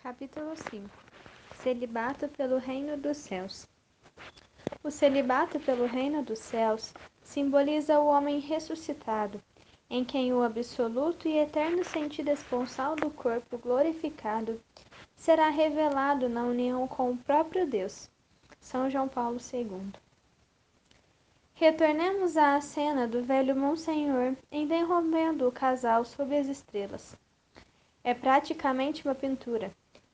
Capítulo 5. Celibato pelo Reino dos Céus. O celibato pelo Reino dos Céus simboliza o homem ressuscitado, em quem o absoluto e eterno sentido esponsal do corpo glorificado será revelado na união com o próprio Deus. São João Paulo II. Retornemos à cena do velho Monsenhor interrompendo o casal sob as estrelas. É praticamente uma pintura.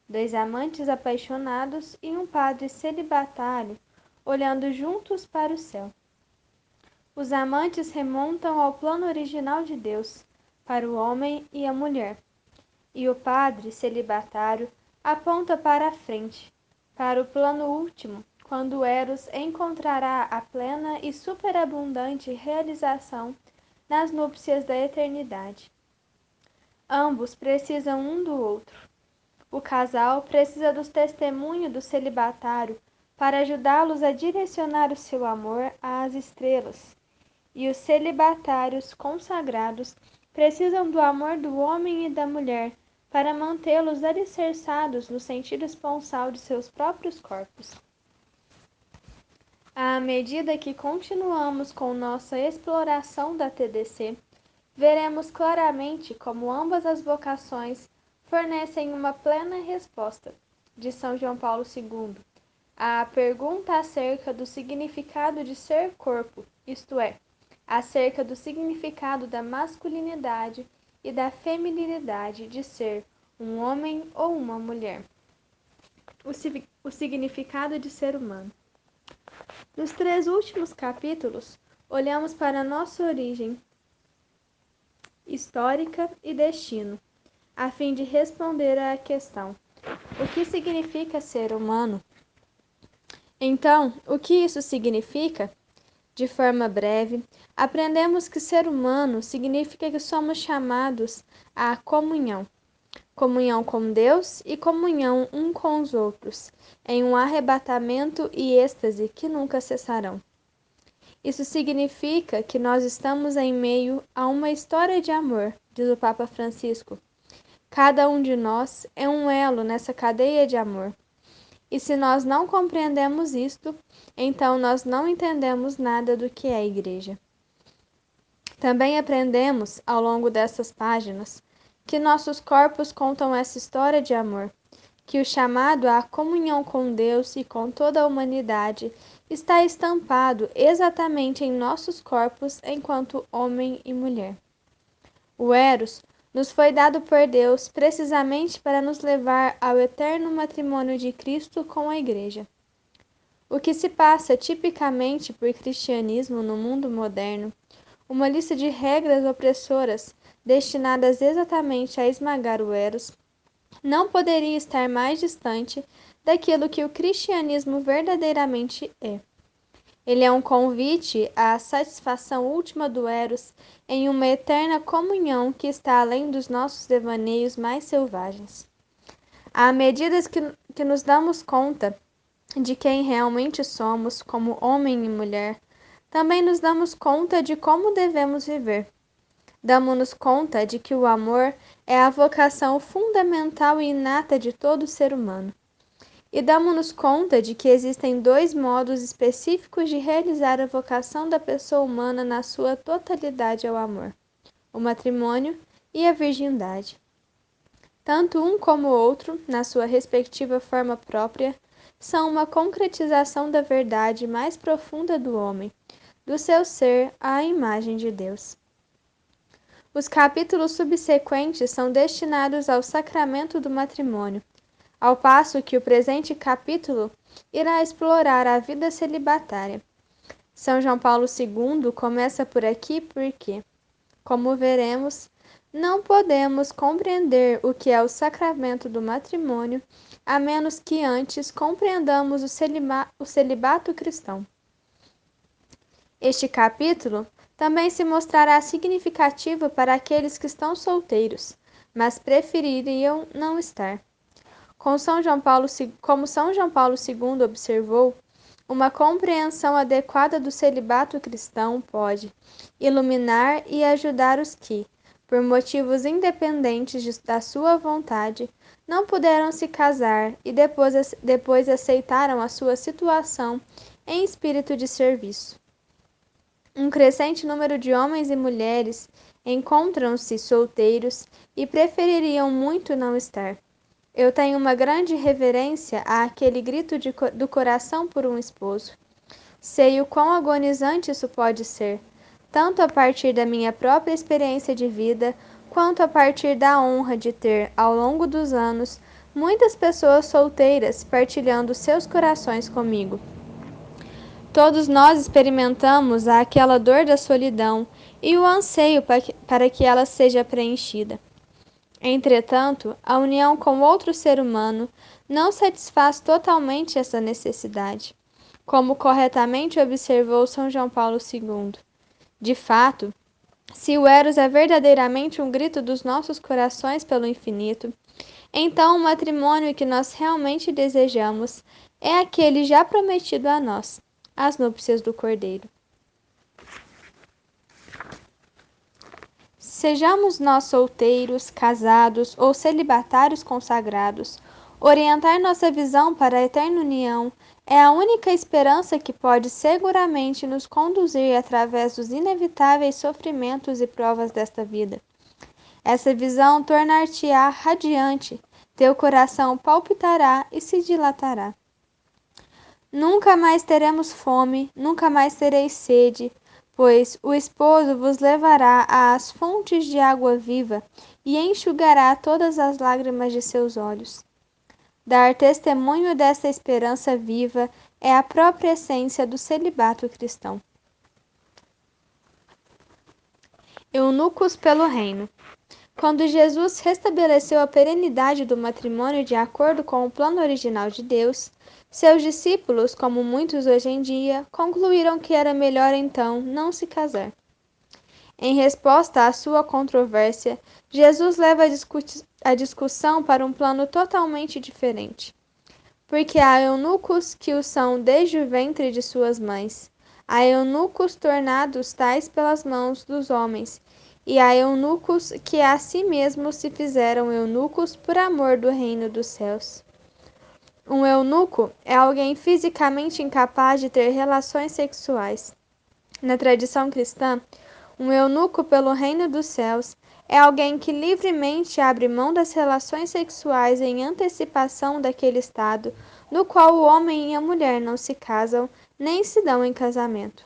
Dois amantes apaixonados e um padre celibatário olhando juntos para o céu. Os amantes remontam ao plano original de Deus, para o homem e a mulher, e o padre celibatário aponta para a frente, para o plano último, quando Eros encontrará a plena e superabundante realização nas núpcias da eternidade. Ambos precisam um do outro. O casal precisa do testemunho do celibatário para ajudá-los a direcionar o seu amor às estrelas. E os celibatários consagrados precisam do amor do homem e da mulher para mantê-los alicerçados no sentido esponsal de seus próprios corpos. À medida que continuamos com nossa exploração da TDC, veremos claramente como ambas as vocações fornecem uma plena resposta, de São João Paulo II, à pergunta acerca do significado de ser corpo, isto é, acerca do significado da masculinidade e da feminilidade de ser um homem ou uma mulher. O significado de ser humano. Nos 3 últimos capítulos, olhamos para nossa origem histórica e destino, a fim de responder à questão: o que significa ser humano? Então, o que isso significa? De forma breve, aprendemos que ser humano significa que somos chamados à comunhão. Comunhão com Deus e comunhão um com os outros, em um arrebatamento e êxtase que nunca cessarão. Isso significa que nós estamos em meio a uma história de amor, diz o Papa Francisco. Cada um de nós é um elo nessa cadeia de amor. E se nós não compreendemos isto, então nós não entendemos nada do que é a Igreja. Também aprendemos, ao longo dessas páginas, que nossos corpos contam essa história de amor, que o chamado à comunhão com Deus e com toda a humanidade está estampado exatamente em nossos corpos enquanto homem e mulher. O Eros nos foi dado por Deus precisamente para nos levar ao eterno matrimônio de Cristo com a Igreja. O que se passa tipicamente por cristianismo no mundo moderno, uma lista de regras opressoras destinadas exatamente a esmagar o Eros, não poderia estar mais distante daquilo que o cristianismo verdadeiramente é. Ele é um convite à satisfação última do Eros em uma eterna comunhão que está além dos nossos devaneios mais selvagens. À medida que nos damos conta de quem realmente somos como homem e mulher, também nos damos conta de como devemos viver. Damos-nos conta de que o amor é a vocação fundamental e inata de todo ser humano. E damos-nos conta de que existem 2 modos específicos de realizar a vocação da pessoa humana na sua totalidade ao amor: o matrimônio e a virgindade. Tanto um como o outro, na sua respectiva forma própria, são uma concretização da verdade mais profunda do homem, do seu ser à imagem de Deus. Os capítulos subsequentes são destinados ao sacramento do matrimônio, ao passo que o presente capítulo irá explorar a vida celibatária. São João Paulo II começa por aqui porque, como veremos, não podemos compreender o que é o sacramento do matrimônio a menos que antes compreendamos o celibato cristão. Este capítulo também se mostrará significativo para aqueles que estão solteiros, mas prefeririam não estar. Como São João Paulo II observou, uma compreensão adequada do celibato cristão pode iluminar e ajudar os que, por motivos independentes da sua vontade, não puderam se casar e depois aceitaram a sua situação em espírito de serviço. Um crescente número de homens e mulheres encontram-se solteiros e prefeririam muito não estar. Eu tenho uma grande reverência àquele grito do coração por um esposo. Sei o quão agonizante isso pode ser, tanto a partir da minha própria experiência de vida, quanto a partir da honra de ter, ao longo dos anos, muitas pessoas solteiras partilhando seus corações comigo. Todos nós experimentamos aquela dor da solidão e o anseio para que ela seja preenchida. Entretanto, a união com outro ser humano não satisfaz totalmente essa necessidade, como corretamente observou São João Paulo II. De fato, se o Eros é verdadeiramente um grito dos nossos corações pelo infinito, então o matrimônio que nós realmente desejamos é aquele já prometido a nós, as núpcias do Cordeiro. Sejamos nós solteiros, casados ou celibatários consagrados, orientar nossa visão para a eterna união é a única esperança que pode seguramente nos conduzir através dos inevitáveis sofrimentos e provas desta vida. Essa visão tornar-te-á radiante, teu coração palpitará e se dilatará. Nunca mais teremos fome, nunca mais tereis sede, pois o esposo vos levará às fontes de água viva e enxugará todas as lágrimas de seus olhos. Dar testemunho dessa esperança viva é a própria essência do celibato cristão. Eunucos pelo reino. Quando Jesus restabeleceu a perenidade do matrimônio de acordo com o plano original de Deus, seus discípulos, como muitos hoje em dia, concluíram que era melhor então não se casar. Em resposta à sua controvérsia, Jesus leva a discussão para um plano totalmente diferente. Porque há eunucos que o são desde o ventre de suas mães, há eunucos tornados tais pelas mãos dos homens, e há eunucos que a si mesmos se fizeram eunucos por amor do reino dos céus. Um eunuco é alguém fisicamente incapaz de ter relações sexuais. Na tradição cristã, um eunuco pelo reino dos céus é alguém que livremente abre mão das relações sexuais em antecipação daquele estado no qual o homem e a mulher não se casam nem se dão em casamento.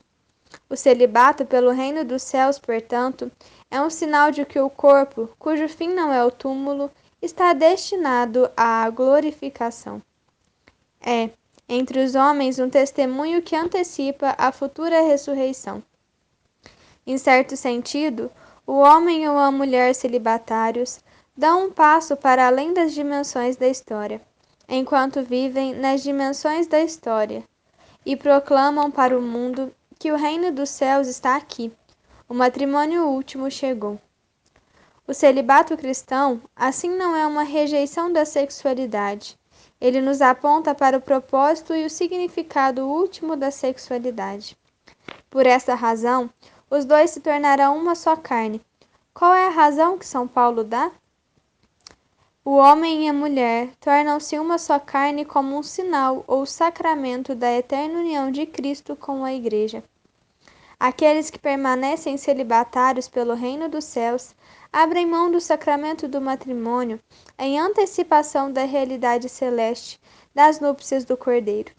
O celibato pelo reino dos céus, portanto, é um sinal de que o corpo, cujo fim não é o túmulo, está destinado à glorificação. É, entre os homens, um testemunho que antecipa a futura ressurreição. Em certo sentido, o homem ou a mulher celibatários dão um passo para além das dimensões da história, enquanto vivem nas dimensões da história, e proclamam para o mundo que o reino dos céus está aqui, o matrimônio último chegou. O celibato cristão, assim, não é uma rejeição da sexualidade. Ele nos aponta para o propósito e o significado último da sexualidade. Por essa razão, os dois se tornarão uma só carne. Qual é a razão que São Paulo dá? O homem e a mulher tornam-se uma só carne como um sinal ou sacramento da eterna união de Cristo com a Igreja. Aqueles que permanecem celibatários pelo reino dos céus abrem mão do sacramento do matrimônio em antecipação da realidade celeste das núpcias do Cordeiro.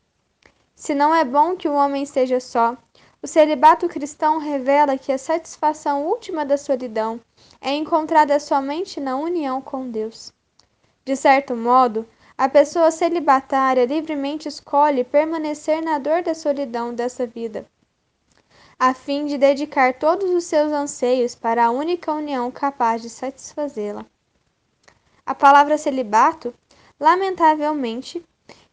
Se não é bom que o homem esteja só, o celibato cristão revela que a satisfação última da solidão é encontrada somente na união com Deus. De certo modo, a pessoa celibatária livremente escolhe permanecer na dor da solidão dessa vida, a fim de dedicar todos os seus anseios para a única união capaz de satisfazê-la. A palavra celibato, lamentavelmente,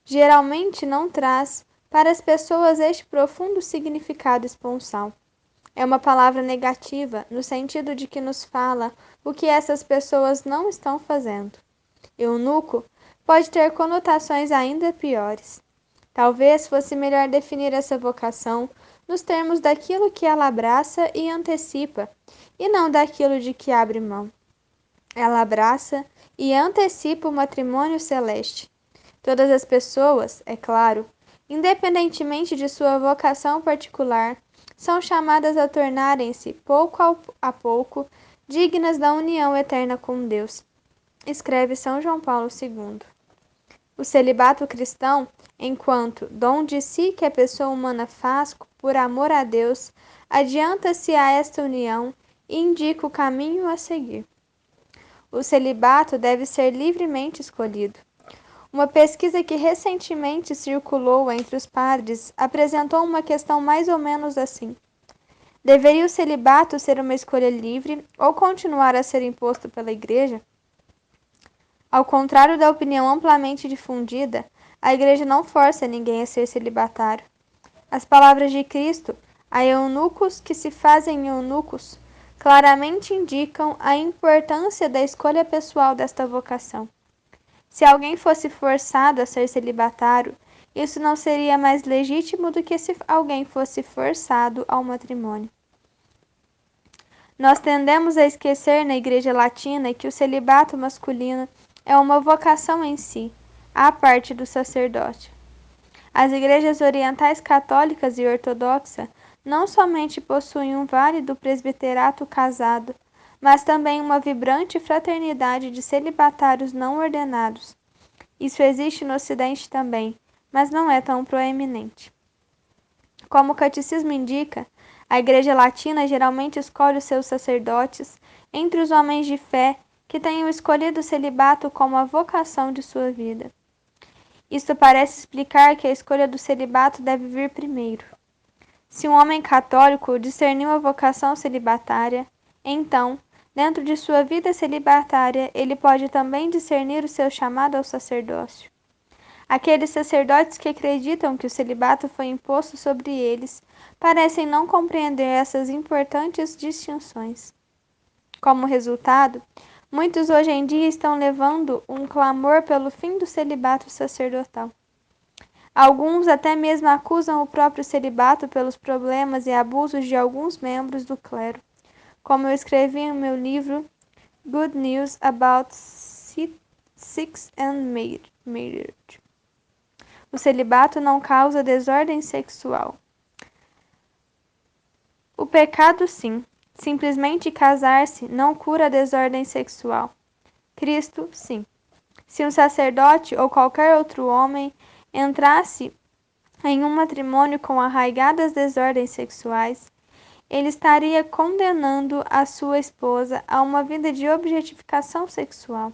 geralmente não traz para as pessoas este profundo significado esponsal. É uma palavra negativa, no sentido de que nos fala o que essas pessoas não estão fazendo. Eunuco pode ter conotações ainda piores. Talvez fosse melhor definir essa vocação nos termos daquilo que ela abraça e antecipa, e não daquilo de que abre mão. Ela abraça e antecipa o matrimônio celeste. Todas as pessoas, é claro, independentemente de sua vocação particular, são chamadas a tornarem-se, pouco a pouco, dignas da união eterna com Deus, escreve São João Paulo II. O celibato cristão, enquanto dom de si que a pessoa humana faz por amor a Deus, adianta-se a esta união e indica o caminho a seguir. O celibato deve ser livremente escolhido. Uma pesquisa que recentemente circulou entre os padres apresentou uma questão mais ou menos assim: deveria o celibato ser uma escolha livre ou continuar a ser imposto pela Igreja? Ao contrário da opinião amplamente difundida, a Igreja não força ninguém a ser celibatário. As palavras de Cristo a eunucos que se fazem eunucos claramente indicam a importância da escolha pessoal desta vocação. Se alguém fosse forçado a ser celibatário, isso não seria mais legítimo do que se alguém fosse forçado ao matrimônio. Nós tendemos a esquecer na Igreja Latina que o celibato masculino é uma vocação em si, à parte do sacerdote. As igrejas orientais católicas e ortodoxa não somente possuem um válido presbiterato casado, mas também uma vibrante fraternidade de celibatários não ordenados. Isso existe no Ocidente também, mas não é tão proeminente. Como o catecismo indica, a Igreja Latina geralmente escolhe os seus sacerdotes entre os homens de fé que tenham escolhido o celibato como a vocação de sua vida. Isto parece explicar que a escolha do celibato deve vir primeiro. Se um homem católico discerniu a vocação celibatária, então, dentro de sua vida celibatária, ele pode também discernir o seu chamado ao sacerdócio. Aqueles sacerdotes que acreditam que o celibato foi imposto sobre eles parecem não compreender essas importantes distinções. Como resultado, muitos hoje em dia estão levando um clamor pelo fim do celibato sacerdotal. Alguns até mesmo acusam o próprio celibato pelos problemas e abusos de alguns membros do clero, como eu escrevi em meu livro Good News About Sex and Marriage. O celibato não causa desordem sexual. O pecado, sim. Simplesmente casar-se não cura a desordem sexual. Cristo, sim. Se um sacerdote ou qualquer outro homem entrasse em um matrimônio com arraigadas desordens sexuais, ele estaria condenando a sua esposa a uma vida de objetificação sexual.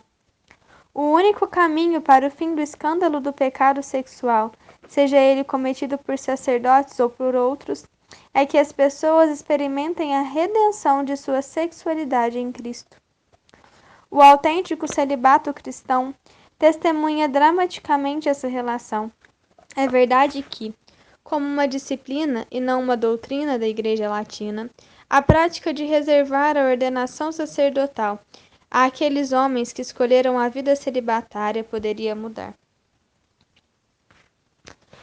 O único caminho para o fim do escândalo do pecado sexual, seja ele cometido por sacerdotes ou por outros, é que as pessoas experimentem a redenção de sua sexualidade em Cristo. O autêntico celibato cristão testemunha dramaticamente essa relação. É verdade que, como uma disciplina e não uma doutrina da Igreja Latina, a prática de reservar a ordenação sacerdotal àqueles homens que escolheram a vida celibatária poderia mudar.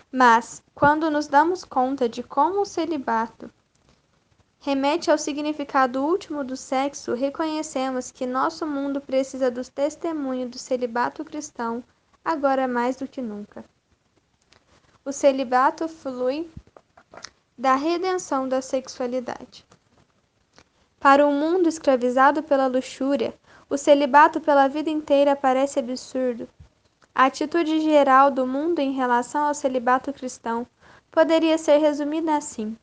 Mas, quando nos damos conta de como o celibato remete ao significado último do sexo, reconhecemos que nosso mundo precisa do testemunho do celibato cristão agora mais do que nunca. O celibato flui da redenção da sexualidade. Para um mundo escravizado pela luxúria, o celibato pela vida inteira parece absurdo. A atitude geral do mundo em relação ao celibato cristão poderia ser resumida assim: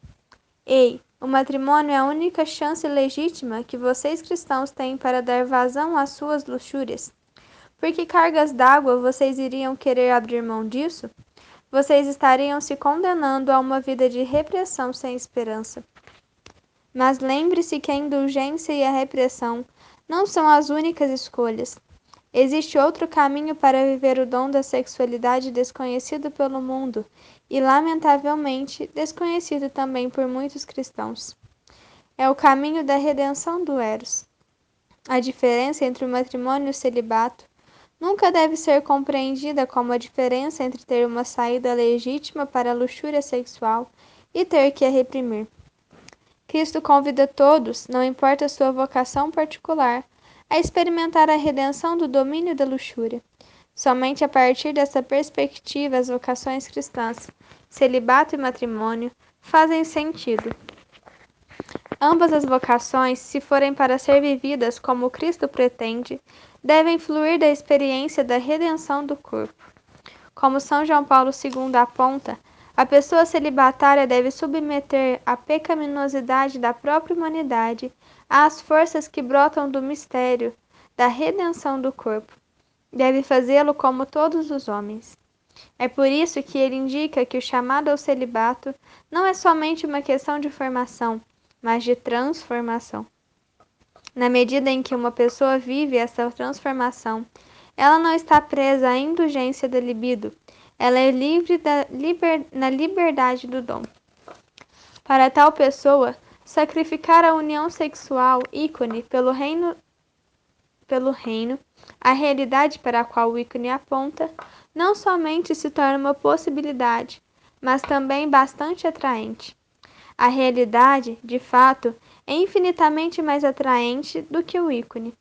Ei, o matrimônio é a única chance legítima que vocês cristãos têm para dar vazão às suas luxúrias. Por que cargas d'água vocês iriam querer abrir mão disso? Vocês estariam se condenando a uma vida de repressão sem esperança. Mas lembre-se que a indulgência e a repressão não são as únicas escolhas. Existe outro caminho para viver o dom da sexualidade desconhecido pelo mundo e, lamentavelmente, desconhecido também por muitos cristãos. É o caminho da redenção do Eros. A diferença entre o matrimônio e o celibato nunca deve ser compreendida como a diferença entre ter uma saída legítima para a luxúria sexual e ter que a reprimir. Cristo convida todos, não importa a sua vocação particular, a experimentar a redenção do domínio da luxúria. Somente a partir dessa perspectiva as vocações cristãs, celibato e matrimônio, fazem sentido. Ambas as vocações, se forem para ser vividas como Cristo pretende, devem fluir da experiência da redenção do corpo. Como São João Paulo II aponta, a pessoa celibatária deve submeter a pecaminosidade da própria humanidade às forças que brotam do mistério da redenção do corpo. Deve fazê-lo como todos os homens. É por isso que ele indica que o chamado ao celibato não é somente uma questão de formação, mas de transformação. Na medida em que uma pessoa vive essa transformação, ela não está presa à indulgência da libido, ela é livre na liberdade do dom. Para tal pessoa, sacrificar a união sexual, ícone pelo reino, a realidade para a qual o ícone aponta, não somente se torna uma possibilidade, mas também bastante atraente. A realidade, de fato, é infinitamente mais atraente do que o ícone.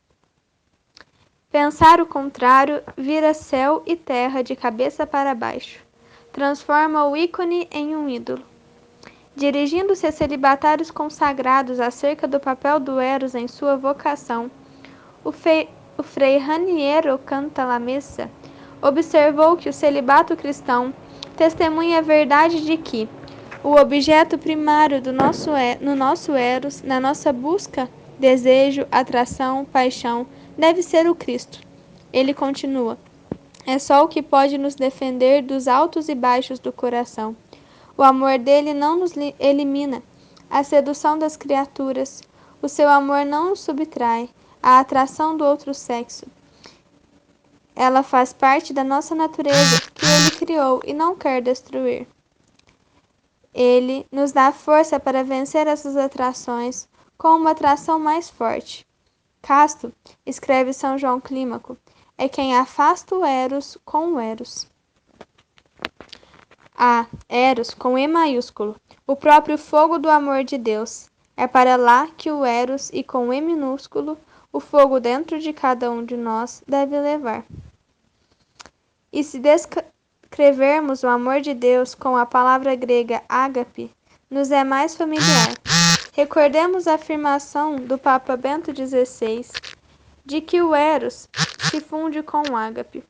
Pensar o contrário vira céu e terra de cabeça para baixo. Transforma o ícone em um ídolo. Dirigindo-se a celibatários consagrados acerca do papel do Eros em sua vocação, o frei Raniero Cantalamessa observou que o celibato cristão testemunha a verdade de que o objeto primário no nosso Eros, na nossa busca, desejo, atração, paixão, deve ser o Cristo. Ele continua: é só o que pode nos defender dos altos e baixos do coração. O amor dele não nos elimina a sedução das criaturas. O seu amor não nos subtrai a atração do outro sexo. Ela faz parte da nossa natureza que ele criou e não quer destruir. Ele nos dá força para vencer essas atrações com uma atração mais forte. Casto, escreve São João Clímaco, é quem afasta o Eros com o Eros. A Eros com E maiúsculo, o próprio fogo do amor de Deus. É para lá que o Eros e com E minúsculo, o fogo dentro de cada um de nós deve levar. E se descrevermos o amor de Deus com a palavra grega ágape, nos é mais familiar. Recordemos a afirmação do Papa Bento XVI de que o Eros se funde com o ágape.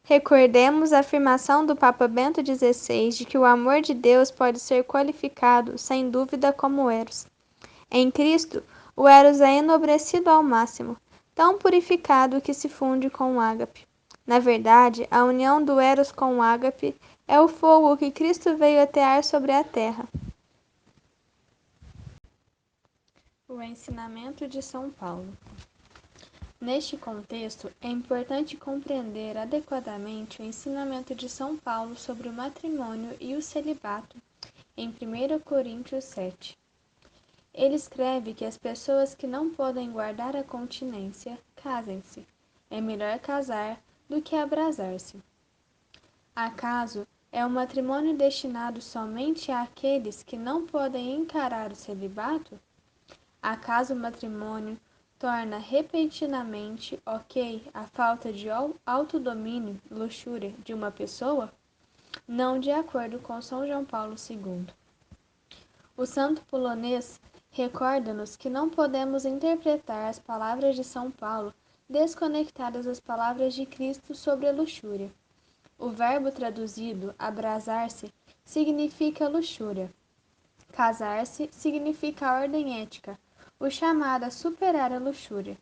Recordemos a afirmação do Papa Bento XVI de que o amor de Deus pode ser qualificado, sem dúvida, como Eros. Em Cristo, o Eros é enobrecido ao máximo, tão purificado que se funde com o ágape. Na verdade, a união do Eros com o ágape é o fogo que Cristo veio atear sobre a terra. O ensinamento de São Paulo. Neste contexto, é importante compreender adequadamente o ensinamento de São Paulo sobre o matrimônio e o celibato em 1 Coríntios 7. Ele escreve que as pessoas que não podem guardar a continência, casem-se. É melhor casar do que abrasar-se. Acaso é um matrimônio destinado somente àqueles que não podem encarar o celibato? Acaso o matrimônio torna repentinamente ok a falta de autodomínio, luxúria de uma pessoa? Não de acordo com São João Paulo II. O santo polonês recorda-nos que não podemos interpretar as palavras de São Paulo desconectadas das palavras de Cristo sobre a luxúria. O verbo traduzido abrasar-se significa luxúria. Casar-se significa a ordem ética, o chamado a superar a luxúria,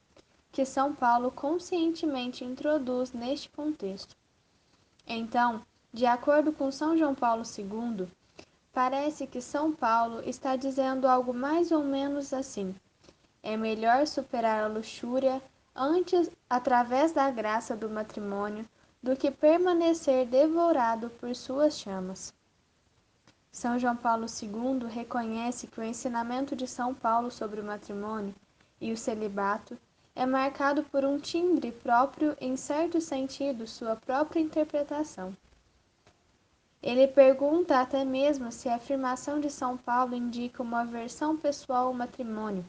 que São Paulo conscientemente introduz neste contexto. Então, de acordo com São João Paulo II, parece que São Paulo está dizendo algo mais ou menos assim: é melhor superar a luxúria antes através da graça do matrimônio do que permanecer devorado por suas chamas. São João Paulo II reconhece que o ensinamento de São Paulo sobre o matrimônio e o celibato é marcado por um timbre próprio, em certo sentido, sua própria interpretação. Ele pergunta até mesmo se a afirmação de São Paulo indica uma aversão pessoal ao matrimônio,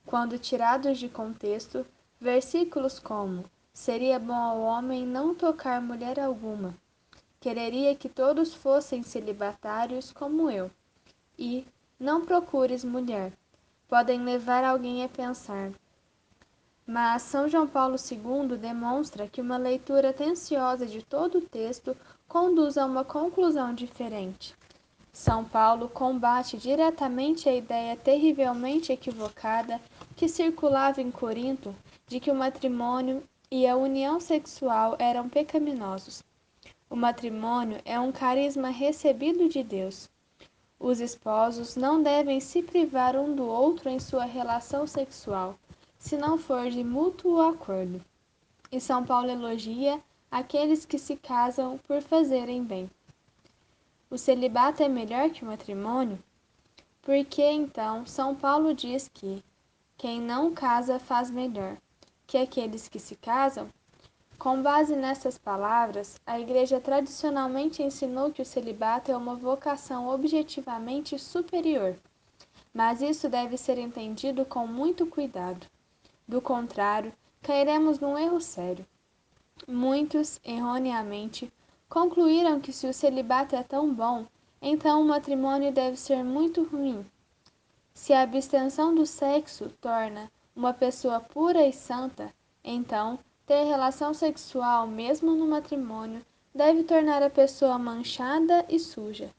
quando tirados de contexto, versículos como "seria bom ao homem não tocar mulher alguma", "quereria que todos fossem celibatários como eu" e "não procures mulher", podem levar alguém a pensar. Mas São João Paulo II demonstra que uma leitura atenciosa de todo o texto conduz a uma conclusão diferente. São Paulo combate diretamente a ideia terrivelmente equivocada que circulava em Corinto de que o matrimônio e a união sexual eram pecaminosos. O matrimônio é um carisma recebido de Deus. Os esposos não devem se privar um do outro em sua relação sexual, se não for de mútuo acordo. E São Paulo elogia aqueles que se casam por fazerem bem. O celibato é melhor que o matrimônio? Porque então São Paulo diz que quem não casa faz melhor que aqueles que se casam? Com base nessas palavras, a Igreja tradicionalmente ensinou que o celibato é uma vocação objetivamente superior, mas isso deve ser entendido com muito cuidado. Do contrário, cairemos num erro sério. Muitos, erroneamente, concluíram que se o celibato é tão bom, então o matrimônio deve ser muito ruim. Se a abstenção do sexo torna uma pessoa pura e santa, então ter relação sexual mesmo no matrimônio deve tornar a pessoa manchada e suja.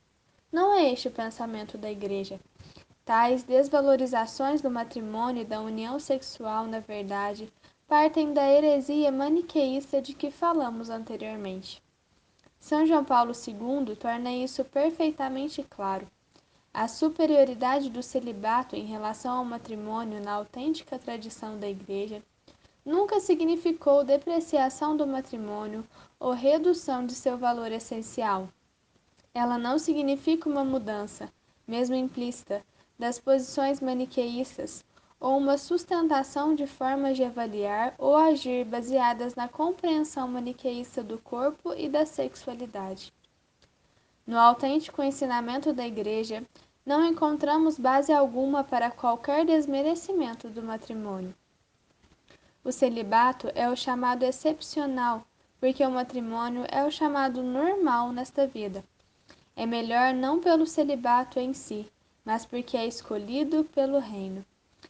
Não é este o pensamento da Igreja. Tais desvalorizações do matrimônio e da união sexual, na verdade, partem da heresia maniqueísta de que falamos anteriormente. São João Paulo II torna isso perfeitamente claro. A superioridade do celibato em relação ao matrimônio na autêntica tradição da Igreja nunca significou depreciação do matrimônio ou redução de seu valor essencial. Ela não significa uma mudança, mesmo implícita, das posições maniqueístas ou uma sustentação de formas de avaliar ou agir baseadas na compreensão maniqueísta do corpo e da sexualidade. No autêntico ensinamento da Igreja, não encontramos base alguma para qualquer desmerecimento do matrimônio. O celibato é o chamado excepcional, porque o matrimônio é o chamado normal nesta vida. É melhor não pelo celibato em si, mas porque é escolhido pelo reino.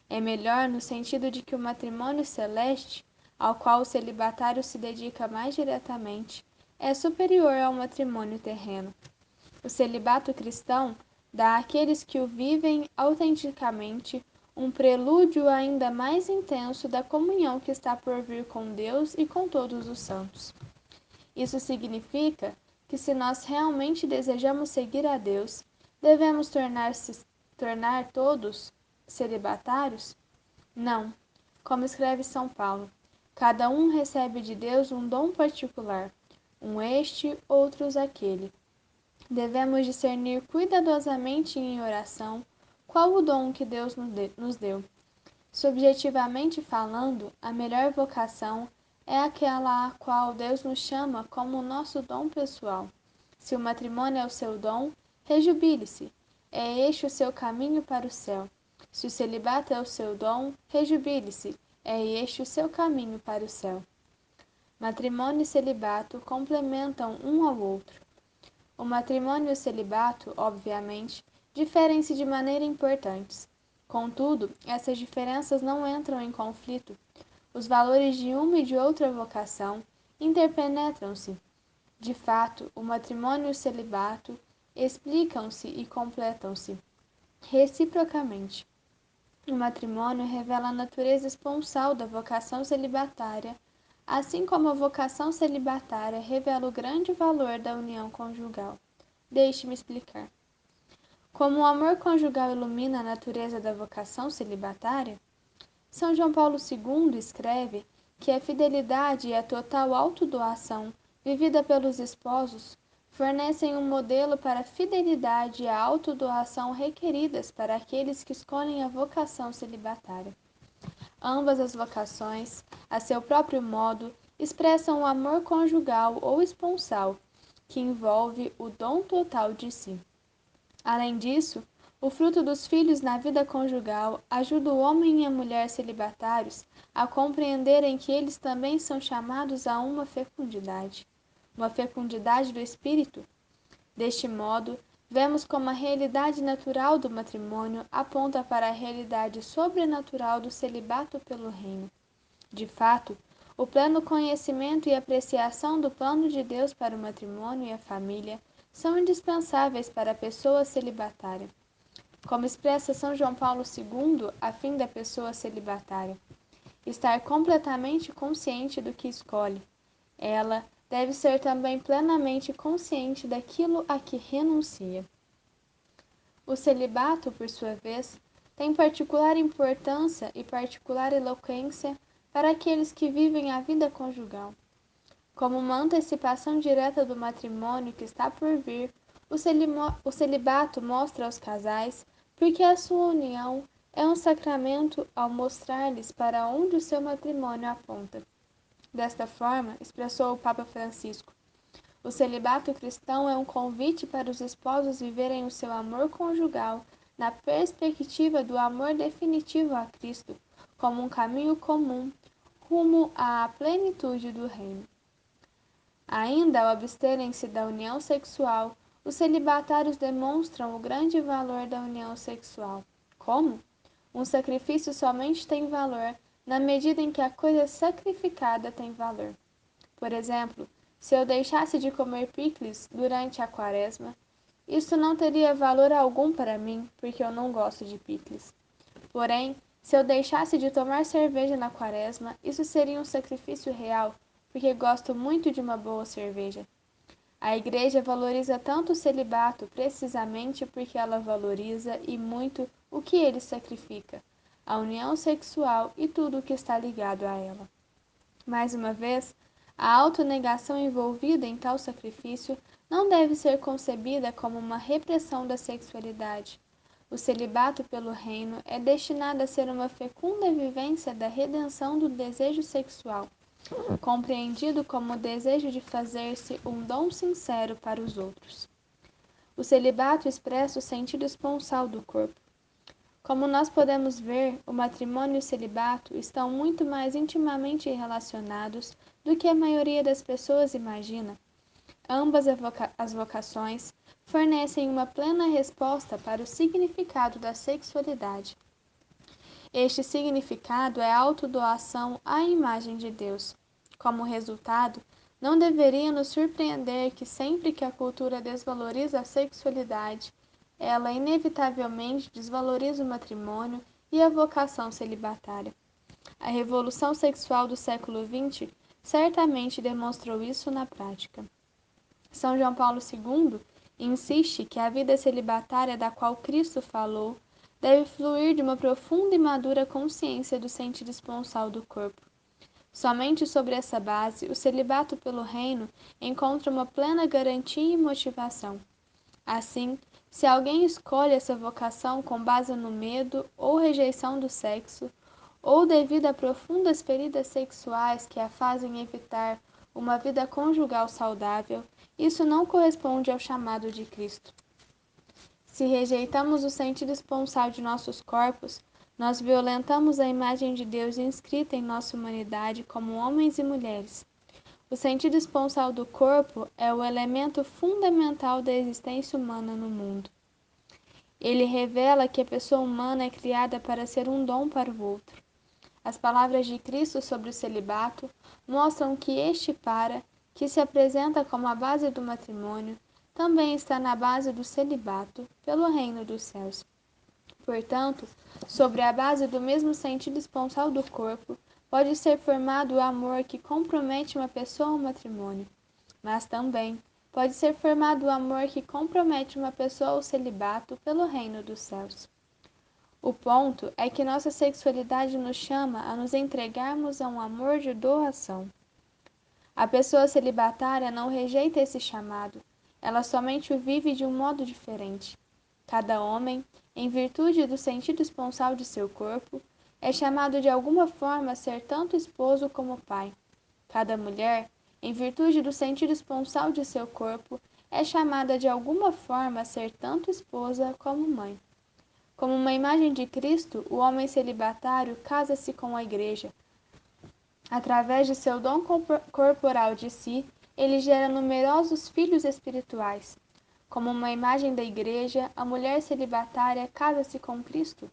É melhor no sentido de que o matrimônio celeste, ao qual o celibatário se dedica mais diretamente, é superior ao matrimônio terreno. O celibato cristão dá àqueles que o vivem autenticamente um prelúdio ainda mais intenso da comunhão que está por vir com Deus e com todos os santos. Isso significa que se nós realmente desejamos seguir a Deus, devemos tornar todos celibatários? Não. Como escreve São Paulo, cada um recebe de Deus um dom particular, um este, outros aquele. Devemos discernir cuidadosamente em oração qual o dom que Deus nos deu. Subjetivamente falando, a melhor vocação é aquela a qual Deus nos chama como o nosso dom pessoal. Se o matrimônio é o seu dom, rejubile-se. É este o seu caminho para o céu. Se o celibato é o seu dom, rejubile-se. É este o seu caminho para o céu. Matrimônio e celibato complementam um ao outro. O matrimônio e o celibato, obviamente, diferem-se de maneira importante. Contudo, essas diferenças não entram em conflito. Os valores de uma e de outra vocação interpenetram-se. De fato, o matrimônio e o celibato explicam-se e completam-se reciprocamente. O matrimônio revela a natureza esponsal da vocação celibatária, assim como a vocação celibatária revela o grande valor da união conjugal. Deixe-me explicar. Como o amor conjugal ilumina a natureza da vocação celibatária, São João Paulo II escreve que a fidelidade e a total autodoação vivida pelos esposos fornecem um modelo para a fidelidade e a autodoação requeridas para aqueles que escolhem a vocação celibatária. Ambas as vocações, a seu próprio modo, expressam o amor conjugal ou esponsal, que envolve o dom total de si. Além disso, o fruto dos filhos na vida conjugal ajuda o homem e a mulher celibatários a compreenderem que eles também são chamados a uma fecundidade do espírito. Deste modo, vemos como a realidade natural do matrimônio aponta para a realidade sobrenatural do celibato pelo reino. De fato, o pleno conhecimento e apreciação do plano de Deus para o matrimônio e a família são indispensáveis para a pessoa celibatária. Como expressa São João Paulo II, a fim da pessoa celibatária, estar completamente consciente do que escolhe. Ela deve ser também plenamente consciente daquilo a que renuncia. O celibato, por sua vez, tem particular importância e particular eloquência para aqueles que vivem a vida conjugal. Como uma antecipação direta do matrimônio que está por vir, o celibato mostra aos casais porque a sua união é um sacramento ao mostrar-lhes para onde o seu matrimônio aponta. Desta forma, expressou o Papa Francisco, o celibato cristão é um convite para os esposos viverem o seu amor conjugal na perspectiva do amor definitivo a Cristo, como um caminho comum rumo à plenitude do reino. Ainda ao absterem-se da união sexual, os celibatários demonstram o grande valor da união sexual. Como? Um sacrifício somente tem valor na medida em que a coisa sacrificada tem valor. Por exemplo, se eu deixasse de comer picles durante a quaresma, isso não teria valor algum para mim, porque eu não gosto de picles. Porém, se eu deixasse de tomar cerveja na quaresma, isso seria um sacrifício real, porque gosto muito de uma boa cerveja. A Igreja valoriza tanto o celibato precisamente porque ela valoriza e muito o que ele sacrifica, a união sexual e tudo o que está ligado a ela. Mais uma vez, a autonegação envolvida em tal sacrifício não deve ser concebida como uma repressão da sexualidade. O celibato pelo reino é destinado a ser uma fecunda vivência da redenção do desejo sexual, compreendido como o desejo de fazer-se um dom sincero para os outros. O celibato expressa o sentido esponsal do corpo. Como nós podemos ver, o matrimônio e o celibato estão muito mais intimamente relacionados do que a maioria das pessoas imagina. Ambas as vocações fornecem uma plena resposta para o significado da sexualidade. Este significado é a autodoação à imagem de Deus. Como resultado, não deveria nos surpreender que sempre que a cultura desvaloriza a sexualidade, ela inevitavelmente desvaloriza o matrimônio e a vocação celibatária. A revolução sexual do século XX certamente demonstrou isso na prática. São João Paulo II insiste que a vida celibatária da qual Cristo falou deve fluir de uma profunda e madura consciência do sentido esponsal do corpo. Somente sobre essa base, o celibato pelo reino encontra uma plena garantia e motivação. Assim, se alguém escolhe essa vocação com base no medo ou rejeição do sexo, ou devido a profundas feridas sexuais que a fazem evitar uma vida conjugal saudável, isso não corresponde ao chamado de Cristo. Se rejeitamos o sentido esponsal de nossos corpos, nós violentamos a imagem de Deus inscrita em nossa humanidade como homens e mulheres. O sentido esponsal do corpo é o elemento fundamental da existência humana no mundo. Ele revela que a pessoa humana é criada para ser um dom para o outro. As palavras de Cristo sobre o celibato mostram que que se apresenta como a base do matrimônio, também está na base do celibato, pelo reino dos céus. Portanto, sobre a base do mesmo sentido esponsal do corpo, pode ser formado o amor que compromete uma pessoa ao matrimônio, mas também pode ser formado o amor que compromete uma pessoa ao celibato pelo reino dos céus. O ponto é que nossa sexualidade nos chama a nos entregarmos a um amor de doação. A pessoa celibatária não rejeita esse chamado, ela somente o vive de um modo diferente. Cada homem, em virtude do sentido esponsal de seu corpo, é chamado de alguma forma a ser tanto esposo como pai. Cada mulher, em virtude do sentido esponsal de seu corpo, é chamada de alguma forma a ser tanto esposa como mãe. Como uma imagem de Cristo, o homem celibatário casa-se com a Igreja. Através de seu dom corporal de si, ele gera numerosos filhos espirituais. Como uma imagem da Igreja, a mulher celibatária casa-se com Cristo.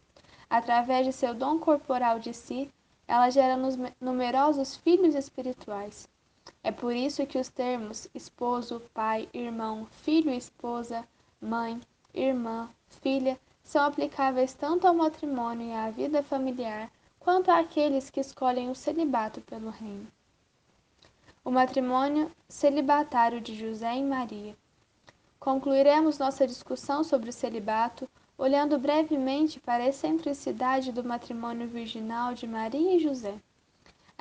Através de seu dom corporal de si, ela gera numerosos filhos espirituais. É por isso que os termos esposo, pai, irmão, filho, esposa, mãe, irmã, filha são aplicáveis tanto ao matrimônio e à vida familiar, quanto àqueles que escolhem o celibato pelo reino. O matrimônio celibatário de José e Maria. Concluiremos nossa discussão sobre o celibato olhando brevemente para a excentricidade do matrimônio virginal de Maria e José.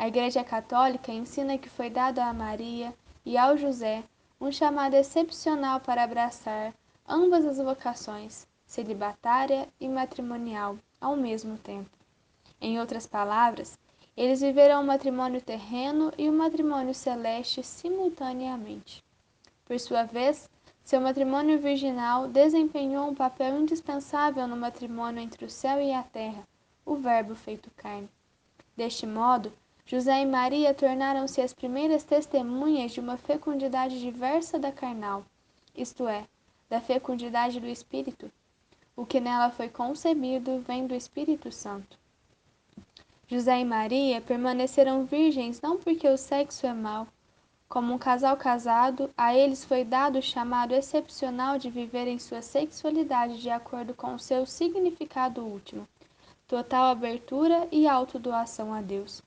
A Igreja Católica ensina que foi dado a Maria e ao José um chamado excepcional para abraçar ambas as vocações, celibatária e matrimonial, ao mesmo tempo. Em outras palavras, eles viveram o matrimônio terreno e o matrimônio celeste simultaneamente. Por sua vez, seu matrimônio virginal desempenhou um papel indispensável no matrimônio entre o céu e a terra, o Verbo feito carne. Deste modo, José e Maria tornaram-se as primeiras testemunhas de uma fecundidade diversa da carnal, isto é, da fecundidade do Espírito. O que nela foi concebido vem do Espírito Santo. José e Maria permaneceram virgens não porque o sexo é mau. Como um casal casado, a eles foi dado o chamado excepcional de viverem sua sexualidade de acordo com o seu significado último, total abertura e autodoação a Deus.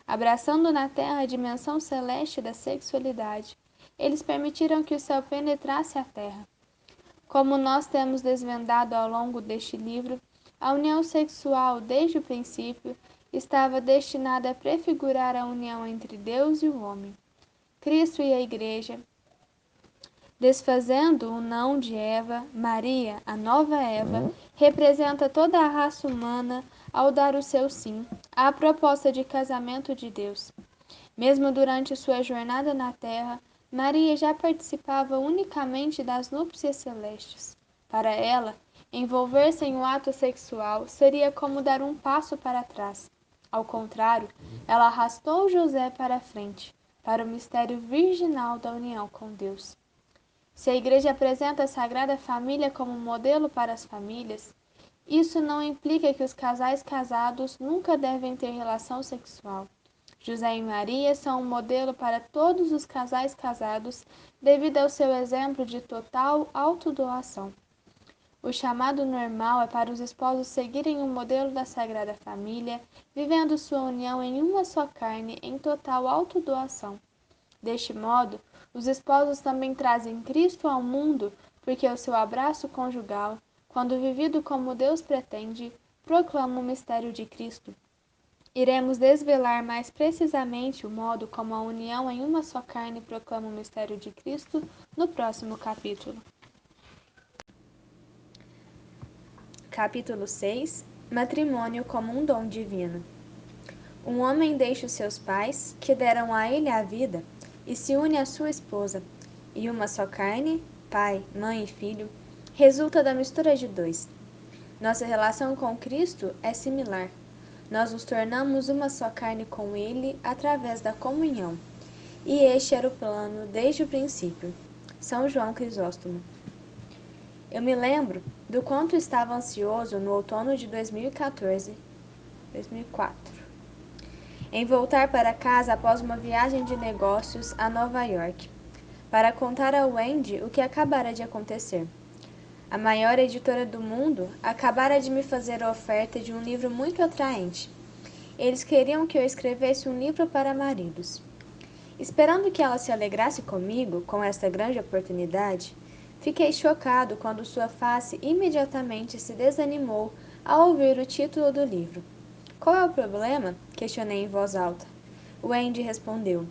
Abraçando na terra a dimensão celeste da sexualidade, eles permitiram que o céu penetrasse a terra. Como nós temos desvendado ao longo deste livro, a união sexual, desde o princípio, estava destinada a prefigurar a união entre Deus e o homem. Cristo e a Igreja, desfazendo o não de Eva, Maria, a nova Eva, representa toda a raça humana ao dar o seu sim à proposta de casamento de Deus. Mesmo durante sua jornada na terra, Maria já participava unicamente das núpcias celestes. Para ela, envolver-se em um ato sexual seria como dar um passo para trás. Ao contrário, ela arrastou José para a frente, para o mistério virginal da união com Deus. Se a Igreja apresenta a Sagrada Família como modelo para as famílias, isso não implica que os casais casados nunca devem ter relação sexual. José e Maria são um modelo para todos os casais casados devido ao seu exemplo de total autodoação. O chamado normal é para os esposos seguirem o modelo da Sagrada Família, vivendo sua união em uma só carne em total autodoação. Deste modo, os esposos também trazem Cristo ao mundo, porque o seu abraço conjugal, quando vivido como Deus pretende, proclama o mistério de Cristo. Iremos desvelar mais precisamente o modo como a união em uma só carne proclama o mistério de Cristo no próximo capítulo. Capítulo 6. Matrimônio como um dom divino. Um homem deixa os seus pais, que deram a ele a vida, e se une à sua esposa, e uma só carne, pai, mãe e filho, resulta da mistura de dois. Nossa relação com Cristo é similar. Nós nos tornamos uma só carne com Ele através da comunhão. E este era o plano desde o princípio. São João Crisóstomo. Eu me lembro do quanto estava ansioso no outono de 2004, em voltar para casa após uma viagem de negócios a Nova York, para contar a Wendy o que acabara de acontecer. A maior editora do mundo acabara de me fazer a oferta de um livro muito atraente. Eles queriam que eu escrevesse um livro para maridos. Esperando que ela se alegrasse comigo com esta grande oportunidade, fiquei chocado quando sua face imediatamente se desanimou ao ouvir o título do livro. Qual é o problema? Questionei em voz alta. Wendy respondeu: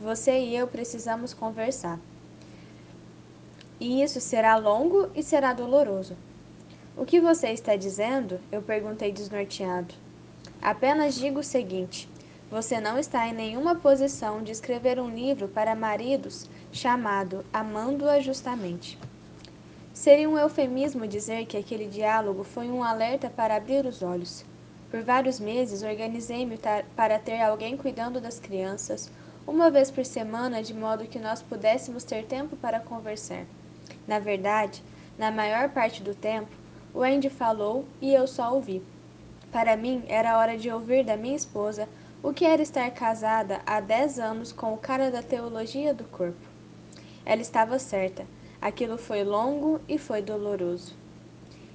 Você e eu precisamos conversar. E isso será longo e será doloroso. O que você está dizendo? Eu perguntei desnorteado. Apenas digo o seguinte: Você não está em nenhuma posição de escrever um livro para maridos chamado Amando-a Justamente. Seria um eufemismo dizer que aquele diálogo foi um alerta para abrir os olhos. Por vários meses organizei-me para ter alguém cuidando das crianças, uma vez por semana, de modo que nós pudéssemos ter tempo para conversar. Na verdade, na maior parte do tempo, o Andy falou e eu só ouvi. Para mim, era hora de ouvir da minha esposa o que era estar casada há 10 anos com o cara da teologia do corpo. Ela estava certa. Aquilo foi longo e foi doloroso.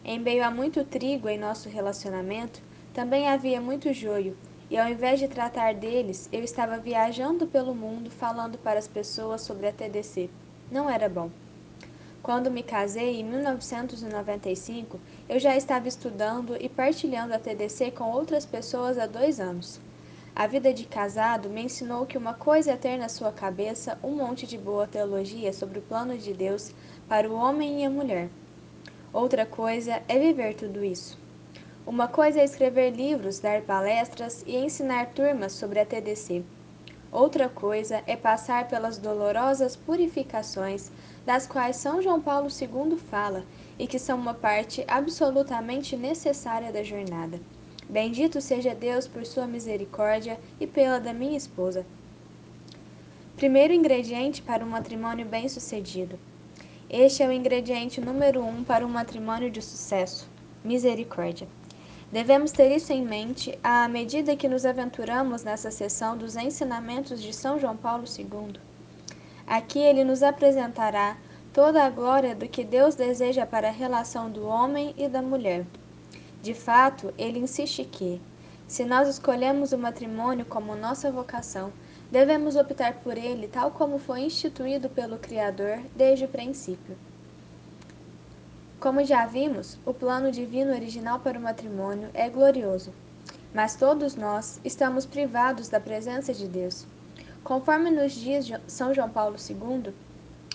Em meio a muito trigo em nosso relacionamento, também havia muito joio, e ao invés de tratar deles, eu estava viajando pelo mundo falando para as pessoas sobre a TDC. Não era bom. Quando me casei, em 1995, eu já estava estudando e partilhando a TDC com outras pessoas há 2 anos. A vida de casado me ensinou que uma coisa é ter na sua cabeça um monte de boa teologia sobre o plano de Deus para o homem e a mulher. Outra coisa é viver tudo isso. Uma coisa é escrever livros, dar palestras e ensinar turmas sobre a TDC. Outra coisa é passar pelas dolorosas purificações das quais São João Paulo II fala e que são uma parte absolutamente necessária da jornada. Bendito seja Deus por sua misericórdia e pela da minha esposa. Primeiro ingrediente para um matrimônio bem-sucedido. Este é o ingrediente número 1 para um matrimônio de sucesso: misericórdia. Devemos ter isso em mente à medida que nos aventuramos nessa seção dos ensinamentos de São João Paulo II. Aqui ele nos apresentará toda a glória do que Deus deseja para a relação do homem e da mulher. De fato, ele insiste que, se nós escolhemos o matrimônio como nossa vocação, devemos optar por ele tal como foi instituído pelo Criador desde o princípio. Como já vimos, o plano divino original para o matrimônio é glorioso, mas todos nós estamos privados da presença de Deus. Conforme nos diz São João Paulo II,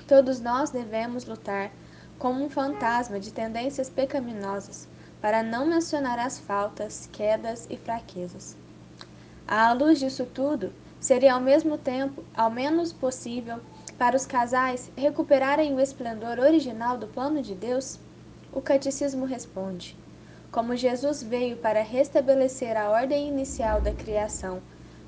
todos nós devemos lutar como um fantasma de tendências pecaminosas, para não mencionar as faltas, quedas e fraquezas. À luz disso tudo, seria ao mesmo tempo, ao menos possível, para os casais recuperarem o esplendor original do plano de Deus? O Catecismo responde: como Jesus veio para restabelecer a ordem inicial da criação,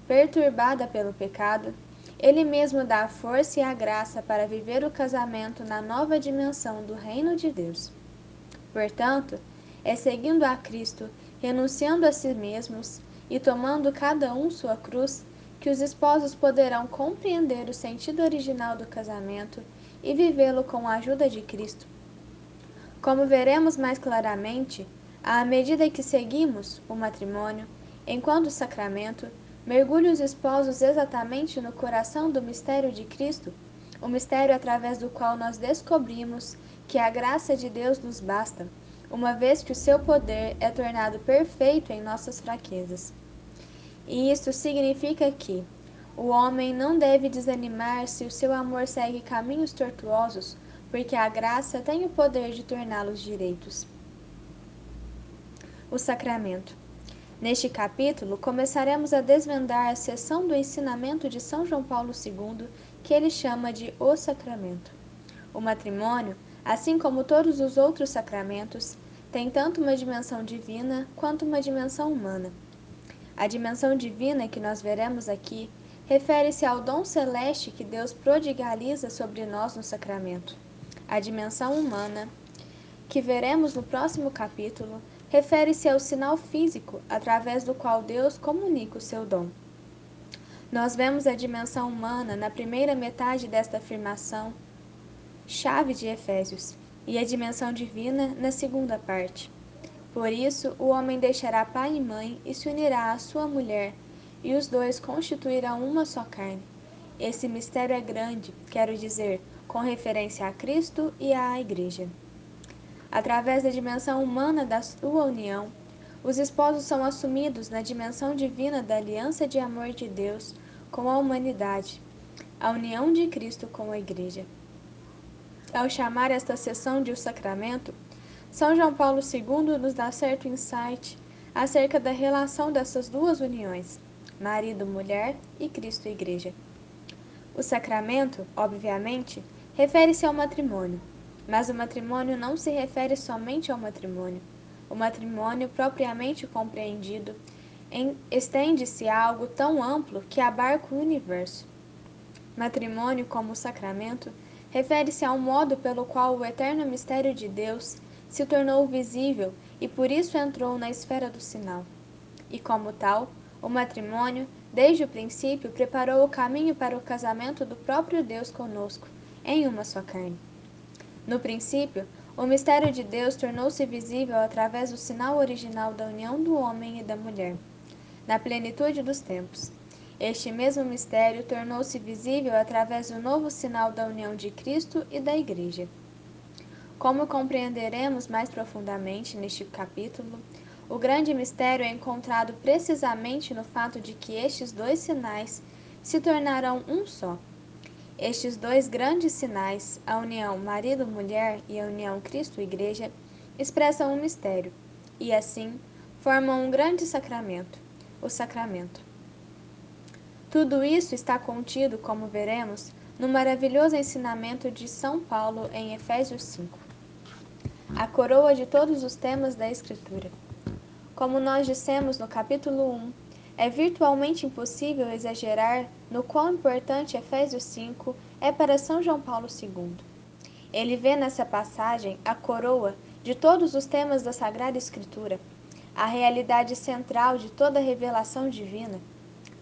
perturbada pelo pecado, ele mesmo dá a força e a graça para viver o casamento na nova dimensão do reino de Deus. Portanto, é seguindo a Cristo, renunciando a si mesmos e tomando cada um sua cruz, que os esposos poderão compreender o sentido original do casamento e vivê-lo com a ajuda de Cristo. Como veremos mais claramente, à medida que seguimos o matrimônio, enquanto sacramento, mergulha os esposos exatamente no coração do mistério de Cristo, o mistério através do qual nós descobrimos que a graça de Deus nos basta, uma vez que o seu poder é tornado perfeito em nossas fraquezas. E isso significa que o homem não deve desanimar se o seu amor segue caminhos tortuosos, porque a graça tem o poder de torná-los direitos. O sacramento. Neste capítulo, começaremos a desvendar a seção do ensinamento de São João Paulo II, que ele chama de o sacramento. O matrimônio, assim como todos os outros sacramentos, tem tanto uma dimensão divina quanto uma dimensão humana. A dimensão divina que nós veremos aqui refere-se ao dom celeste que Deus prodigaliza sobre nós no sacramento. A dimensão humana, que veremos no próximo capítulo, refere-se ao sinal físico através do qual Deus comunica o seu dom. Nós vemos a dimensão humana na primeira metade desta afirmação, chave de Efésios, e a dimensão divina na segunda parte. Por isso, o homem deixará pai e mãe e se unirá à sua mulher, e os dois constituirão uma só carne. Esse mistério é grande, quero dizer, com referência a Cristo e à Igreja. Através da dimensão humana da sua união, os esposos são assumidos na dimensão divina da aliança de amor de Deus com a humanidade, a união de Cristo com a Igreja. Ao chamar esta seção de o sacramento, São João Paulo II nos dá certo insight acerca da relação dessas duas uniões. marido, mulher e Cristo, igreja. O sacramento, obviamente, refere-se ao matrimônio, mas o matrimônio não se refere somente ao matrimônio. O matrimônio, propriamente compreendido, estende-se a algo tão amplo que abarca o universo. Matrimônio, como sacramento, refere-se ao modo pelo qual o eterno mistério de Deus se tornou visível e por isso entrou na esfera do sinal. E como tal, o matrimônio, desde o princípio, preparou o caminho para o casamento do próprio Deus conosco, em uma só carne. No princípio, o mistério de Deus tornou-se visível através do sinal original da união do homem e da mulher, na plenitude dos tempos. Este mesmo mistério tornou-se visível através do novo sinal da união de Cristo e da Igreja. Como compreenderemos mais profundamente neste capítulo, o grande mistério é encontrado precisamente no fato de que estes dois sinais se tornarão um só. Estes dois grandes sinais, a união marido-mulher e a união Cristo-Igreja, expressam um mistério, e assim formam um grande sacramento, o sacramento. Tudo isso está contido, como veremos, no maravilhoso ensinamento de São Paulo em Efésios 5. A coroa de todos os temas da Escritura. Como nós dissemos no capítulo 1, é virtualmente impossível exagerar no quão importante Efésios 5 é para São João Paulo II. Ele vê nessa passagem a coroa de todos os temas da Sagrada Escritura, a realidade central de toda a revelação divina.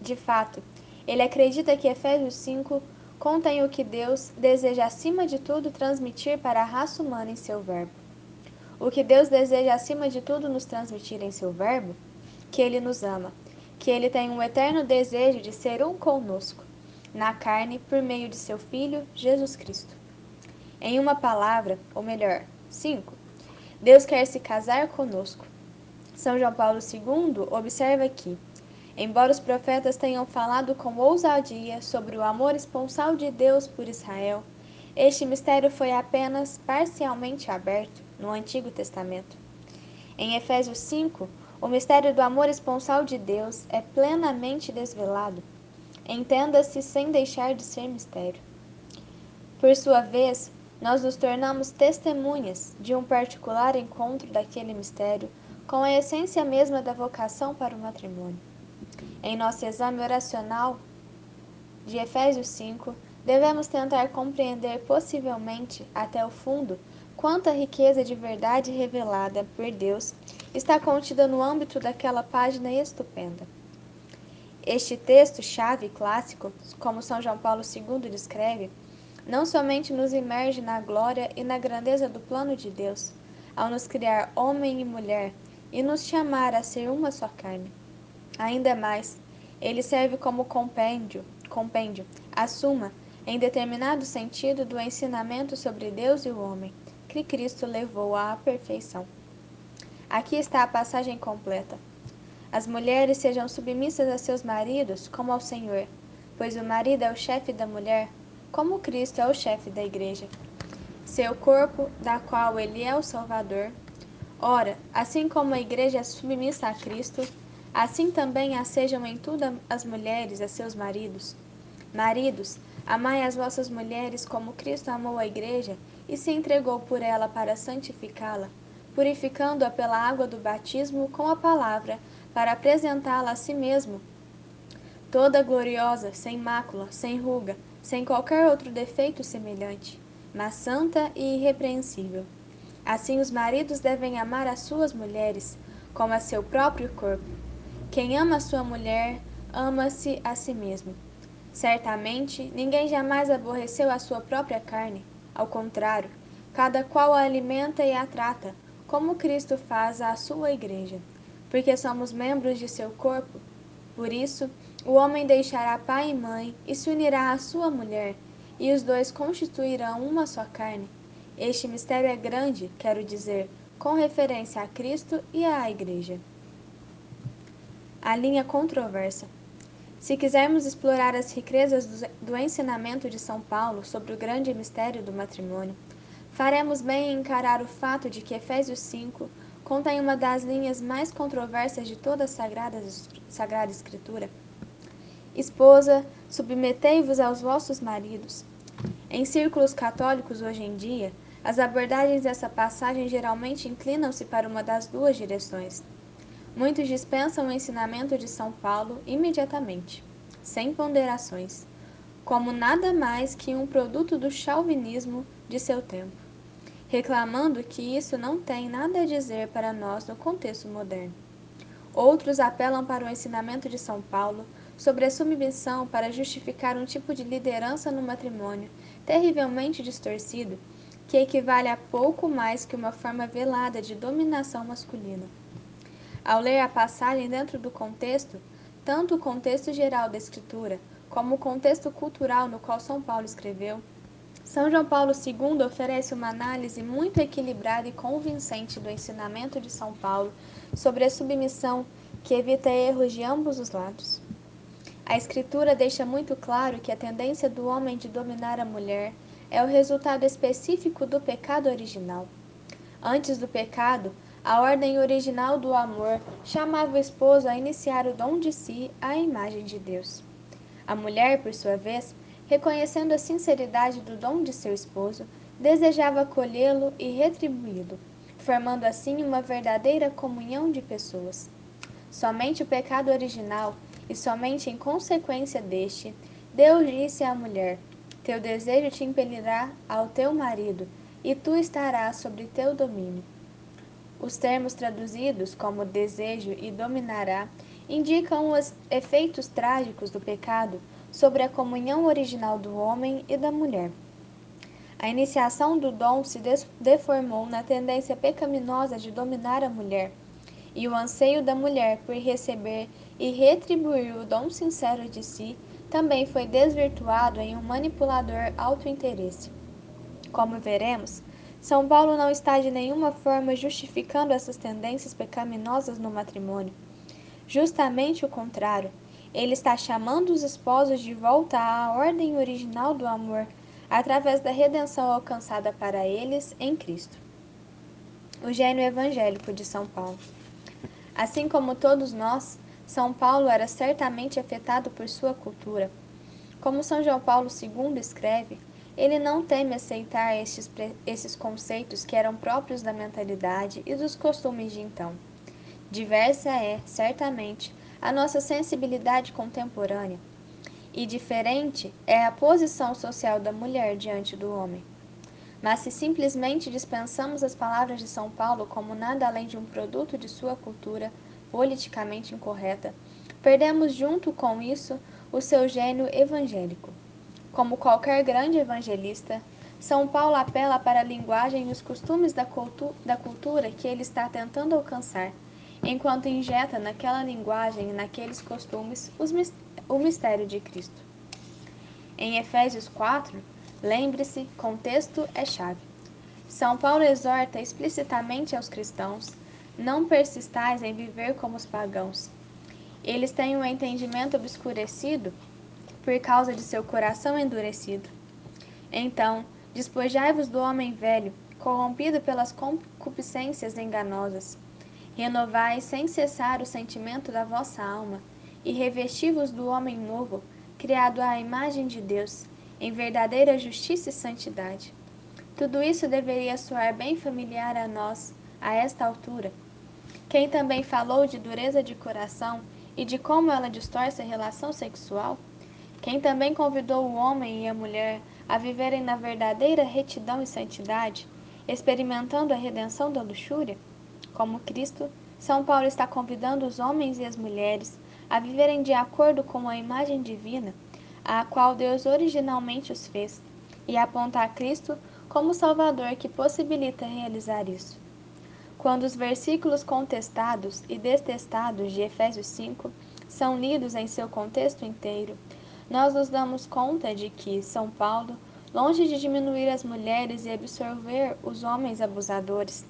De fato, ele acredita que Efésios 5 contém o que Deus deseja acima de tudo transmitir para a raça humana em seu verbo. O que Deus deseja acima de tudo nos transmitir em seu verbo? Que Ele nos ama, que Ele tem um eterno desejo de ser um conosco, na carne, por meio de seu Filho, Jesus Cristo. Em uma palavra, ou melhor, 5, Deus quer se casar conosco. São João Paulo II observa que, embora os profetas tenham falado com ousadia sobre o amor esponsal de Deus por Israel, este mistério foi apenas parcialmente aberto no Antigo Testamento. Em Efésios 5, o mistério do amor esponsal de Deus é plenamente desvelado. Entenda-se sem deixar de ser mistério. Por sua vez, nós nos tornamos testemunhas de um particular encontro daquele mistério com a essência mesma da vocação para o matrimônio. Em nosso exame oracional de Efésios 5, devemos tentar compreender possivelmente até o fundo quanta riqueza de verdade revelada por Deus está contida no âmbito daquela página estupenda. Este texto-chave clássico, como São João Paulo II descreve, não somente nos imerge na glória e na grandeza do plano de Deus, ao nos criar homem e mulher e nos chamar a ser uma só carne. Ainda mais, ele serve como compêndio, a suma, em determinado sentido, do ensinamento sobre Deus e o homem, que Cristo levou à perfeição. Aqui está a passagem completa. As mulheres sejam submissas a seus maridos como ao Senhor, pois o marido é o chefe da mulher, como Cristo é o chefe da igreja, seu corpo, da qual ele é o Salvador. Ora, assim como a igreja é submissa a Cristo, assim também a sejam em tudo as mulheres a seus maridos. Maridos, amai as vossas mulheres como Cristo amou a igreja e se entregou por ela para santificá-la, purificando-a pela água do batismo com a palavra, para apresentá-la a si mesmo, toda gloriosa, sem mácula, sem ruga, sem qualquer outro defeito semelhante, mas santa e irrepreensível. Assim os maridos devem amar as suas mulheres, como a seu próprio corpo. Quem ama a sua mulher, ama-se a si mesmo. Certamente, ninguém jamais aborreceu a sua própria carne. Ao contrário, cada qual a alimenta e a trata, como Cristo faz à sua igreja, porque somos membros de seu corpo. Por isso, o homem deixará pai e mãe e se unirá à sua mulher, e os dois constituirão uma só carne. Este mistério é grande, quero dizer, com referência a Cristo e à igreja. A linha controversa. Se quisermos explorar as riquezas do ensinamento de São Paulo sobre o grande mistério do matrimônio, faremos bem em encarar o fato de que Efésios 5 contém uma das linhas mais controversas de toda a Sagrada Escritura. Esposa, submetei-vos aos vossos maridos. Em círculos católicos hoje em dia, as abordagens dessa passagem geralmente inclinam-se para uma das duas direções. Muitos dispensam o ensinamento de São Paulo imediatamente, sem ponderações, como nada mais que um produto do chauvinismo de seu tempo, reclamando que isso não tem nada a dizer para nós no contexto moderno. Outros apelam para o ensinamento de São Paulo sobre a submissão para justificar um tipo de liderança no matrimônio terrivelmente distorcido, que equivale a pouco mais que uma forma velada de dominação masculina. Ao ler a passagem dentro do contexto, tanto o contexto geral da Escritura como o contexto cultural no qual São Paulo escreveu, São João Paulo II oferece uma análise muito equilibrada e convincente do ensinamento de São Paulo sobre a submissão que evita erros de ambos os lados. A Escritura deixa muito claro que a tendência do homem de dominar a mulher é o resultado específico do pecado original. Antes do pecado, a ordem original do amor chamava o esposo a iniciar o dom de si à imagem de Deus. A mulher, por sua vez, reconhecendo a sinceridade do dom de seu esposo, desejava acolhê-lo e retribuí-lo, formando assim uma verdadeira comunhão de pessoas. Somente o pecado original, e somente em consequência deste, Deus disse à mulher: Teu desejo te impelirá ao teu marido, e tu estarás sobre teu domínio. Os termos traduzidos como desejo e dominará indicam os efeitos trágicos do pecado sobre a comunhão original do homem e da mulher. A iniciação do dom se deformou na tendência pecaminosa de dominar a mulher, e o anseio da mulher por receber e retribuir o dom sincero de si também foi desvirtuado em um manipulador autointeresse. Como veremos, São Paulo não está de nenhuma forma justificando essas tendências pecaminosas no matrimônio. Justamente o contrário, ele está chamando os esposos de volta à ordem original do amor, através da redenção alcançada para eles em Cristo. O gênio evangélico de São Paulo. Assim como todos nós, São Paulo era certamente afetado por sua cultura. Como São João Paulo II escreve, ele não teme aceitar esses conceitos que eram próprios da mentalidade e dos costumes de então. Diversa é, certamente, a nossa sensibilidade contemporânea, e diferente é a posição social da mulher diante do homem. Mas se simplesmente dispensamos as palavras de São Paulo como nada além de um produto de sua cultura politicamente incorreta, perdemos junto com isso o seu gênio evangélico. Como qualquer grande evangelista, São Paulo apela para a linguagem e os costumes da cultura que ele está tentando alcançar, enquanto injeta naquela linguagem e naqueles costumes o mistério de Cristo. Em Efésios 4, lembre-se, contexto é chave. São Paulo exorta explicitamente aos cristãos: não persistais em viver como os pagãos. Eles têm o entendimento obscurecido por causa de seu coração endurecido. Então, despojai-vos do homem velho, corrompido pelas concupiscências enganosas. Renovai sem cessar o sentimento da vossa alma, e revesti-vos do homem novo, criado à imagem de Deus, em verdadeira justiça e santidade. Tudo isso deveria soar bem familiar a nós, a esta altura. Quem também falou de dureza de coração e de como ela distorce a relação sexual? Quem também convidou o homem e a mulher a viverem na verdadeira retidão e santidade, experimentando a redenção da luxúria? Como Cristo, São Paulo está convidando os homens e as mulheres a viverem de acordo com a imagem divina, a qual Deus originalmente os fez, e aponta a Cristo como Salvador que possibilita realizar isso. Quando os versículos contestados e detestados de Efésios 5 são lidos em seu contexto inteiro, nós nos damos conta de que São Paulo, longe de diminuir as mulheres e absorver os homens abusadores,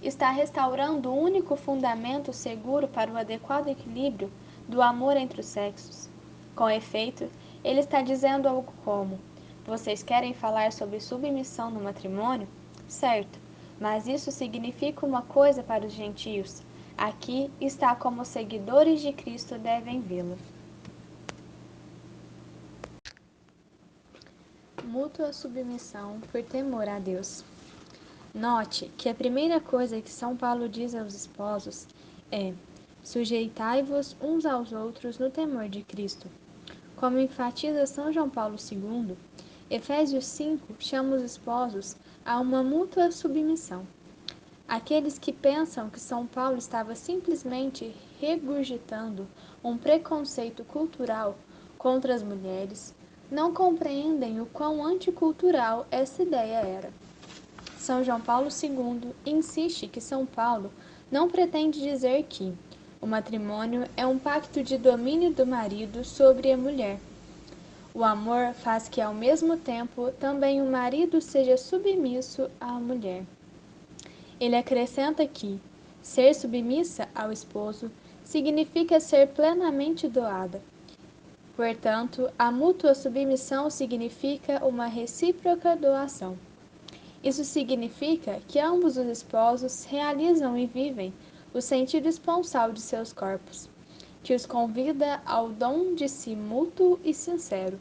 está restaurando o único fundamento seguro para o adequado equilíbrio do amor entre os sexos. Com efeito, ele está dizendo algo como: vocês querem falar sobre submissão no matrimônio? Certo, mas isso significa uma coisa para os gentios. Aqui está como os seguidores de Cristo devem vê-lo. mútua submissão por temor a Deus. Note que a primeira coisa que São Paulo diz aos esposos é: sujeitai-vos uns aos outros no temor de Cristo. Como enfatiza São João Paulo II, Efésios 5 chama os esposos a uma mútua submissão. Aqueles que pensam que São Paulo estava simplesmente regurgitando um preconceito cultural contra as mulheres não compreendem o quão anticultural essa ideia era. São João Paulo II insiste que São Paulo não pretende dizer que o matrimônio é um pacto de domínio do marido sobre a mulher. O amor faz que, ao mesmo tempo, também o marido seja submisso à mulher. Ele acrescenta que ser submissa ao esposo significa ser plenamente doada. Portanto, a mútua submissão significa uma recíproca doação. Isso significa que ambos os esposos realizam e vivem o sentido esponsal de seus corpos, que os convida ao dom de si mútuo e sincero.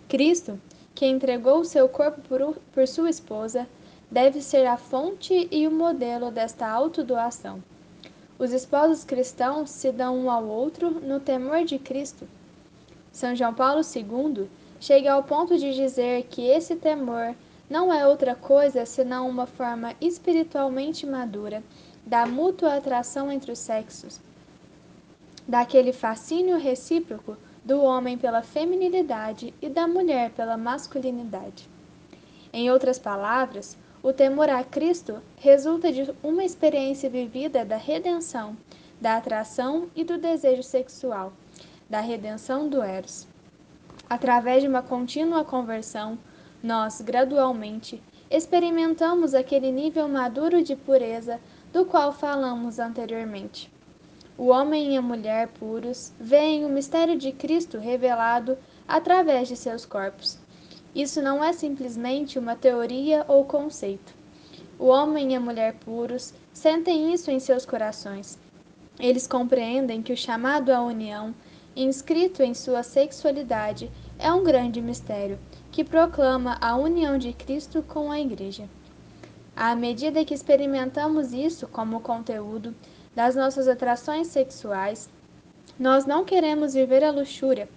Cristo, que entregou o seu corpo por sua esposa, deve ser a fonte e o modelo desta autodoação. Os esposos cristãos se dão um ao outro no temor de Cristo. São João Paulo II chega ao ponto de dizer que esse temor não é outra coisa senão uma forma espiritualmente madura da mútua atração entre os sexos, daquele fascínio recíproco do homem pela feminilidade e da mulher pela masculinidade. Em outras palavras, o temor a Cristo resulta de uma experiência vivida da redenção, da atração e do desejo sexual, da redenção do Eros. Através de uma contínua conversão, nós, gradualmente, experimentamos aquele nível maduro de pureza do qual falamos anteriormente. O homem e a mulher puros veem o mistério de Cristo revelado através de seus corpos. Isso não é simplesmente uma teoria ou conceito. O homem e a mulher puros sentem isso em seus corações. Eles compreendem que o chamado à união, inscrito em sua sexualidade, é um grande mistério, que proclama a união de Cristo com a Igreja. À medida que experimentamos isso como conteúdo das nossas atrações sexuais, nós não queremos viver a luxúria,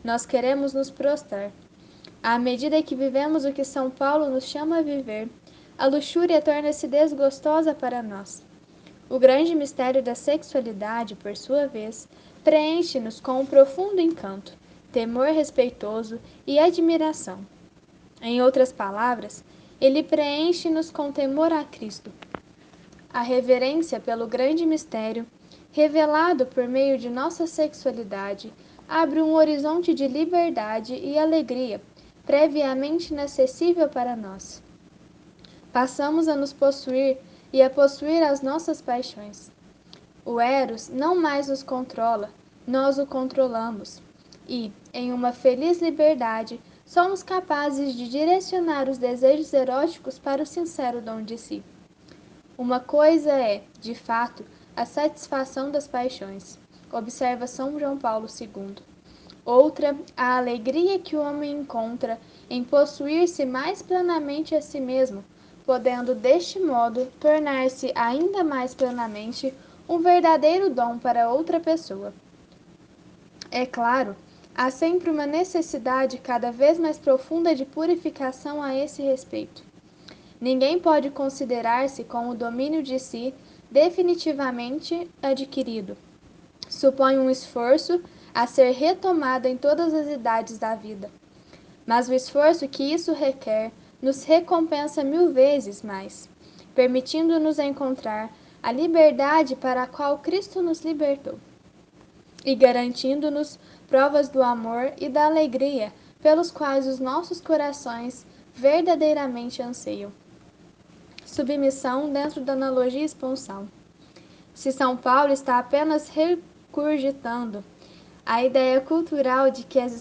nós queremos nos prostrar. À medida que vivemos o que São Paulo nos chama a viver, a luxúria torna-se desgostosa para nós. O grande mistério da sexualidade, por sua vez, preenche-nos com um profundo encanto, temor respeitoso e admiração. Em outras palavras, ele preenche-nos com temor a Cristo. A reverência pelo grande mistério, revelado por meio de nossa sexualidade, abre um horizonte de liberdade e alegria, previamente inacessível para nós. Passamos a nos possuir e a possuir as nossas paixões. O Eros não mais nos controla, nós o controlamos. E, em uma feliz liberdade, somos capazes de direcionar os desejos eróticos para o sincero dom de si. Uma coisa é, de fato, a satisfação das paixões, observa São João Paulo II. Outra, a alegria que o homem encontra em possuir-se mais plenamente a si mesmo, podendo deste modo tornar-se ainda mais plenamente um verdadeiro dom para outra pessoa. É claro, há sempre uma necessidade cada vez mais profunda de purificação a esse respeito. Ninguém pode considerar-se com o domínio de si definitivamente adquirido. Supõe um esforço a ser retomado em todas as idades da vida. Mas o esforço que isso requer nos recompensa 1000 vezes mais, permitindo-nos encontrar a liberdade para a qual Cristo nos libertou e garantindo-nos provas do amor e da alegria pelos quais os nossos corações verdadeiramente anseiam. Submissão dentro da analogia esponsal. Se São Paulo está apenas regurgitando a ideia cultural de que as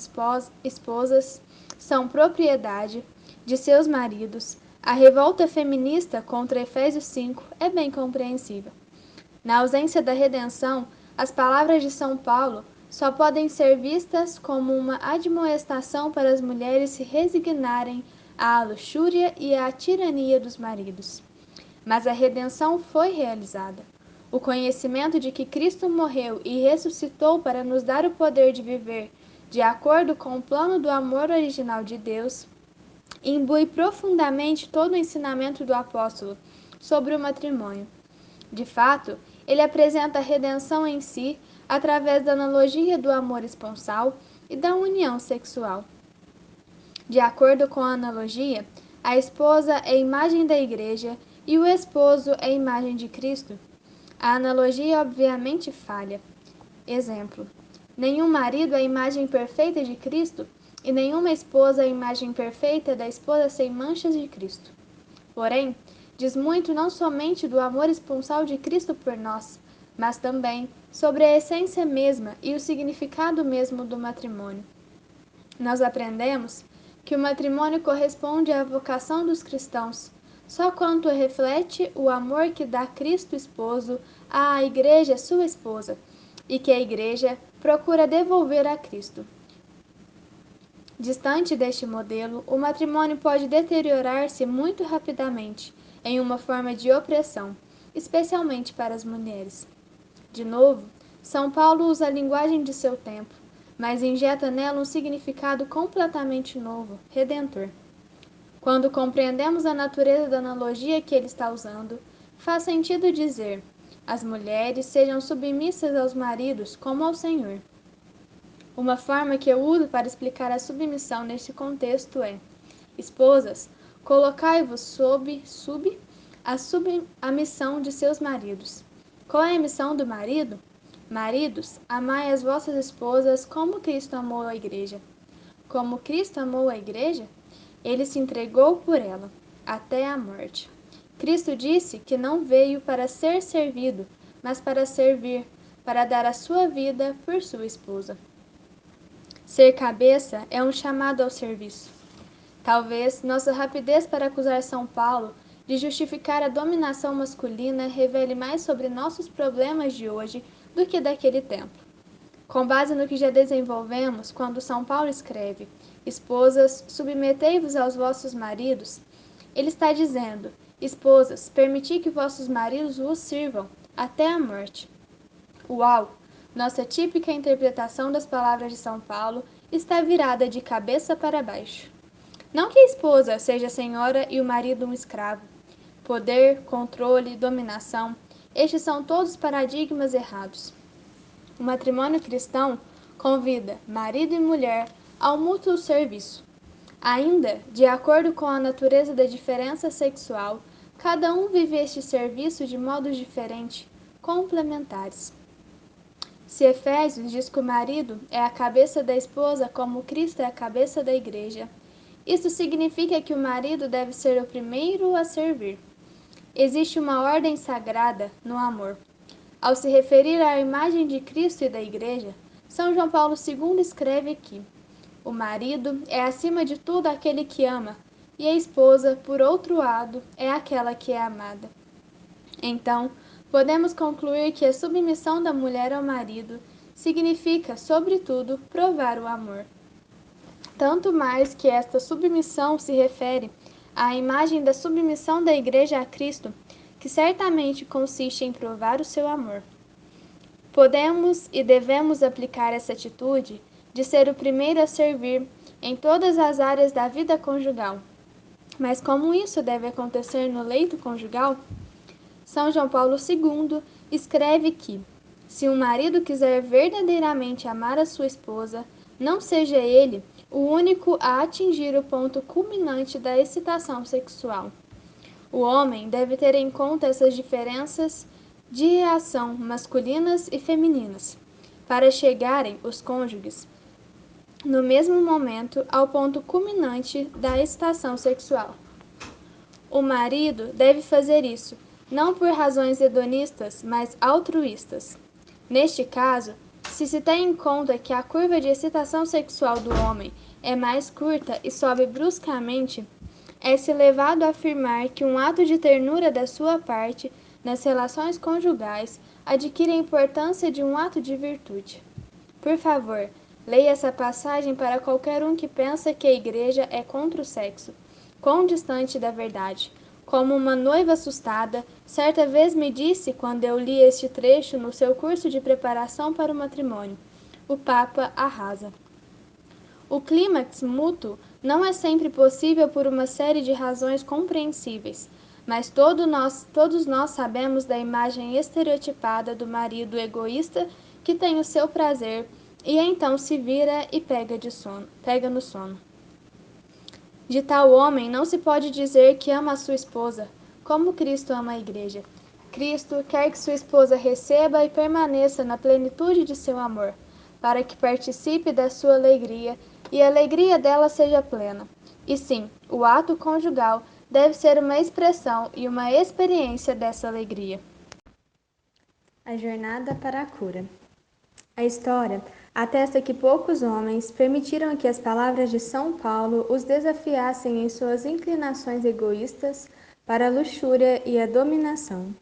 esposas são propriedade de seus maridos, a revolta feminista contra Efésios 5 é bem compreensível. Na ausência da redenção, as palavras de São Paulo só podem ser vistas como uma admoestação para as mulheres se resignarem à luxúria e à tirania dos maridos. Mas a redenção foi realizada. O conhecimento de que Cristo morreu e ressuscitou para nos dar o poder de viver de acordo com o plano do amor original de Deus imbui profundamente todo o ensinamento do apóstolo sobre o matrimônio. De fato, ele apresenta a redenção em si através da analogia do amor esponsal e da união sexual. De acordo com a analogia, a esposa é a imagem da igreja e o esposo é a imagem de Cristo. A analogia obviamente falha. Exemplo: nenhum marido é a imagem perfeita de Cristo e nenhuma esposa é a imagem perfeita da esposa sem manchas de Cristo. Porém, diz muito não somente do amor esponsal de Cristo por nós, mas também sobre a essência mesma e o significado mesmo do matrimônio. Nós aprendemos que o matrimônio corresponde à vocação dos cristãos, só quanto reflete o amor que dá Cristo esposo à igreja, sua esposa, e que a igreja procura devolver a Cristo. Distante deste modelo, o matrimônio pode deteriorar-se muito rapidamente em uma forma de opressão, especialmente para as mulheres. De novo, São Paulo usa a linguagem de seu tempo, mas injeta nela um significado completamente novo, redentor. Quando compreendemos a natureza da analogia que ele está usando, faz sentido dizer: as mulheres sejam submissas aos maridos como ao Senhor. Uma forma que eu uso para explicar a submissão neste contexto é: esposas, colocai-vos sob a missão de seus maridos. Qual é a missão do marido? Maridos, amai as vossas esposas como Cristo amou a igreja. Como Cristo amou a igreja, ele se entregou por ela, até a morte. Cristo disse que não veio para ser servido, mas para servir, para dar a sua vida por sua esposa. Ser cabeça é um chamado ao serviço. Talvez nossa rapidez para acusar São Paulo de justificar a dominação masculina revele mais sobre nossos problemas de hoje do que daquele tempo. Com base no que já desenvolvemos quando São Paulo escreve: esposas, submetei-vos aos vossos maridos, ele está dizendo: esposas, permiti que vossos maridos vos sirvam até a morte. Uau! Nossa típica interpretação das palavras de São Paulo está virada de cabeça para baixo. Não que a esposa seja a senhora e o marido um escravo. Poder, controle, dominação, estes são todos paradigmas errados. O matrimônio cristão convida marido e mulher ao mútuo serviço. Ainda, de acordo com a natureza da diferença sexual, cada um vive este serviço de modos diferentes, complementares. Se Efésios diz que o marido é a cabeça da esposa como Cristo é a cabeça da igreja, isso significa que o marido deve ser o primeiro a servir. Existe uma ordem sagrada no amor. Ao se referir à imagem de Cristo e da igreja, São João Paulo II escreve que o marido é acima de tudo aquele que ama, e a esposa, por outro lado, é aquela que é amada. Então, podemos concluir que a submissão da mulher ao marido significa, sobretudo, provar o amor. Tanto mais que esta submissão se refere à imagem da submissão da Igreja a Cristo, que certamente consiste em provar o seu amor. Podemos e devemos aplicar essa atitude de ser o primeiro a servir em todas as áreas da vida conjugal. Mas como isso deve acontecer no leito conjugal? São João Paulo II escreve que, se um marido quiser verdadeiramente amar a sua esposa, não seja ele o único a atingir o ponto culminante da excitação sexual. O homem deve ter em conta essas diferenças de reação masculinas e femininas, para chegarem os cônjuges, no mesmo momento, ao ponto culminante da excitação sexual. O marido deve fazer isso, não por razões hedonistas, mas altruístas. Neste caso, se tem em conta que a curva de excitação sexual do homem é mais curta e sobe bruscamente, é-se levado a afirmar que um ato de ternura da sua parte nas relações conjugais adquire a importância de um ato de virtude. Por favor, leia essa passagem para qualquer um que pensa que a igreja é contra o sexo. Quão distante da verdade! Como uma noiva assustada, certa vez me disse quando eu li este trecho no seu curso de preparação para o matrimônio. O Papa arrasa. O clímax mútuo não é sempre possível por uma série de razões compreensíveis, mas todos nós sabemos da imagem estereotipada do marido egoísta que tem o seu prazer e então se vira e pega no sono. De tal homem não se pode dizer que ama a sua esposa, como Cristo ama a igreja. Cristo quer que sua esposa receba e permaneça na plenitude de seu amor, para que participe da sua alegria e a alegria dela seja plena. E sim, o ato conjugal deve ser uma expressão e uma experiência dessa alegria. A jornada para a cura. A história atesta que poucos homens permitiram que as palavras de São Paulo os desafiassem em suas inclinações egoístas para a luxúria e a dominação.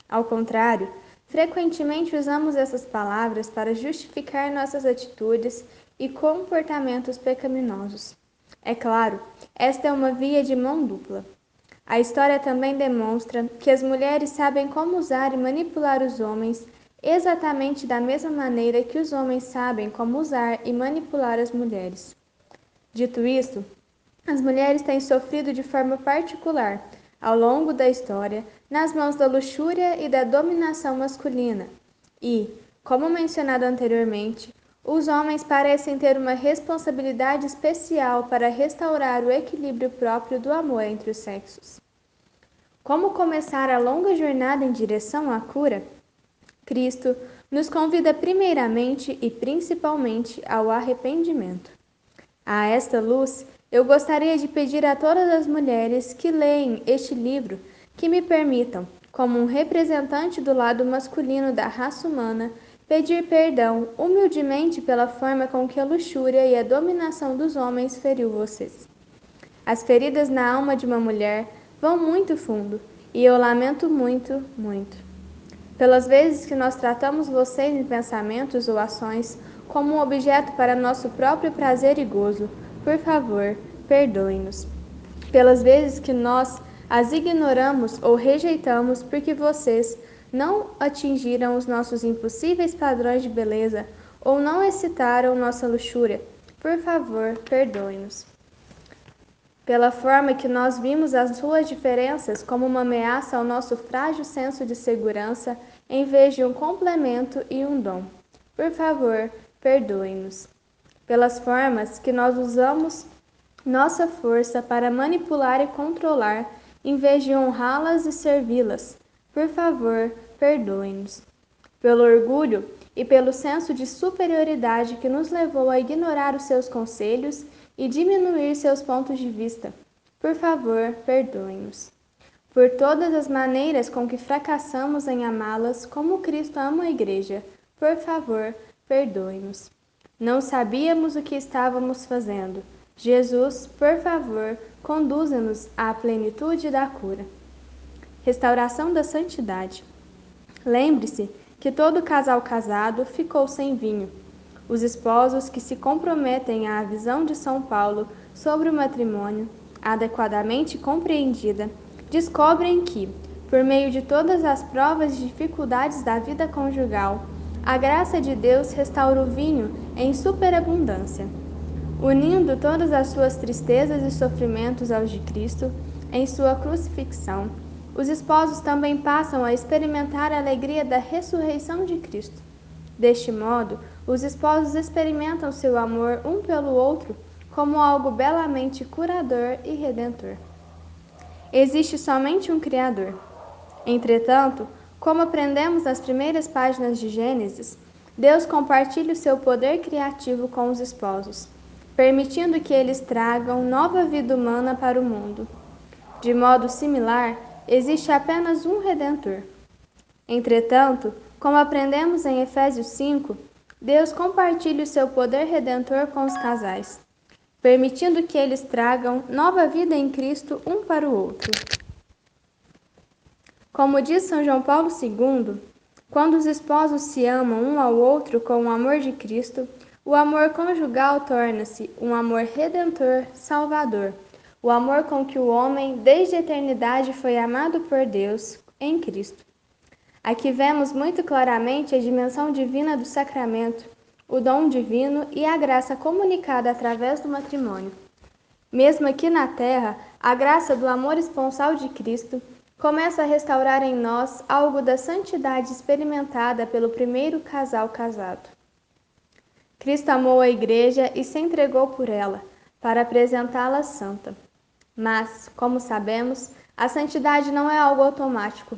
Ao contrário, frequentemente usamos essas palavras para justificar nossas atitudes e comportamentos pecaminosos. É claro, esta é uma via de mão dupla. A história também demonstra que as mulheres sabem como usar e manipular os homens exatamente da mesma maneira que os homens sabem como usar e manipular as mulheres. Dito isto, as mulheres têm sofrido de forma particular, ao longo da história, nas mãos da luxúria e da dominação masculina. E, como mencionado anteriormente, os homens parecem ter uma responsabilidade especial para restaurar o equilíbrio próprio do amor entre os sexos. Como começar a longa jornada em direção à cura? Cristo nos convida primeiramente e principalmente ao arrependimento. A esta luz, eu gostaria de pedir a todas as mulheres que leem este livro que me permitam, como um representante do lado masculino da raça humana, pedir perdão humildemente pela forma com que a luxúria e a dominação dos homens feriu vocês. As feridas na alma de uma mulher vão muito fundo, e eu lamento muito, muito. Pelas vezes que nós tratamos vocês em pensamentos ou ações como um objeto para nosso próprio prazer e gozo, por favor, perdoem-nos. Pelas vezes que nós as ignoramos ou rejeitamos porque vocês não atingiram os nossos impossíveis padrões de beleza ou não excitaram nossa luxúria, por favor, perdoem-nos. Pela forma que nós vimos as suas diferenças como uma ameaça ao nosso frágil senso de segurança, em vez de um complemento e um dom. Por favor, perdoem-nos. Pelas formas que nós usamos nossa força para manipular e controlar, em vez de honrá-las e servi-las. Por favor, perdoem-nos. Pelo orgulho e pelo senso de superioridade que nos levou a ignorar os seus conselhos e diminuir seus pontos de vista. Por favor, perdoem-nos. Por todas as maneiras com que fracassamos em amá-las como Cristo ama a igreja. Por favor, perdoem-nos. Não sabíamos o que estávamos fazendo. Jesus, por favor, conduza-nos à plenitude da cura. Restauração da santidade. Lembre-se que todo casal casado ficou sem vinho. Os esposos que se comprometem à visão de São Paulo sobre o matrimônio, adequadamente compreendida, descobrem que, por meio de todas as provas e dificuldades da vida conjugal, a graça de Deus restaura o vinho em superabundância, unindo todas as suas tristezas e sofrimentos aos de Cristo em sua crucifixão. Os esposos também passam a experimentar a alegria da ressurreição de Cristo. Deste modo, os esposos experimentam seu amor um pelo outro como algo belamente curador e redentor. Existe somente um Criador. Entretanto, como aprendemos nas primeiras páginas de Gênesis, Deus compartilha o seu poder criativo com os esposos, permitindo que eles tragam nova vida humana para o mundo. De modo similar, existe apenas um Redentor. Entretanto, como aprendemos em Efésios 5, Deus compartilha o seu poder redentor com os casais, permitindo que eles tragam nova vida em Cristo um para o outro. Como diz São João Paulo II, Quando os esposos se amam um ao outro com o amor de Cristo, o amor conjugal torna-se um amor redentor, salvador, o amor com que o homem, desde a eternidade, foi amado por Deus em Cristo. Aqui vemos muito claramente a dimensão divina do sacramento, o dom divino e a graça comunicada através do matrimônio. Mesmo aqui na terra, a graça do amor esponsal de Cristo começa a restaurar em nós algo da santidade experimentada pelo primeiro casal casado. Cristo amou a Igreja e se entregou por ela, para apresentá-la santa. Mas, como sabemos, a santidade não é algo automático.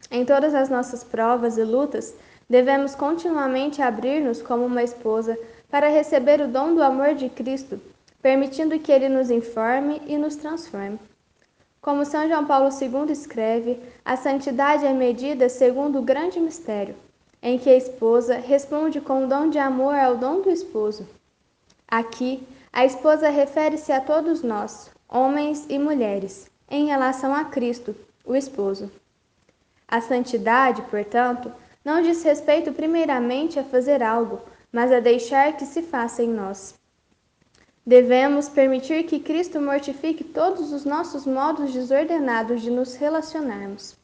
Em todas as nossas provas e lutas, devemos continuamente abrir-nos como uma esposa para receber o dom do amor de Cristo, permitindo que Ele nos informe e nos transforme. Como São João Paulo II escreve, a santidade é medida segundo o grande mistério, em que a esposa responde com o dom de amor ao dom do esposo. Aqui, a esposa refere-se a todos nós, homens e mulheres, em relação a Cristo, o esposo. A santidade, portanto, não diz respeito primeiramente a fazer algo, mas a deixar que se faça em nós. Devemos permitir que Cristo mortifique todos os nossos modos desordenados de nos relacionarmos.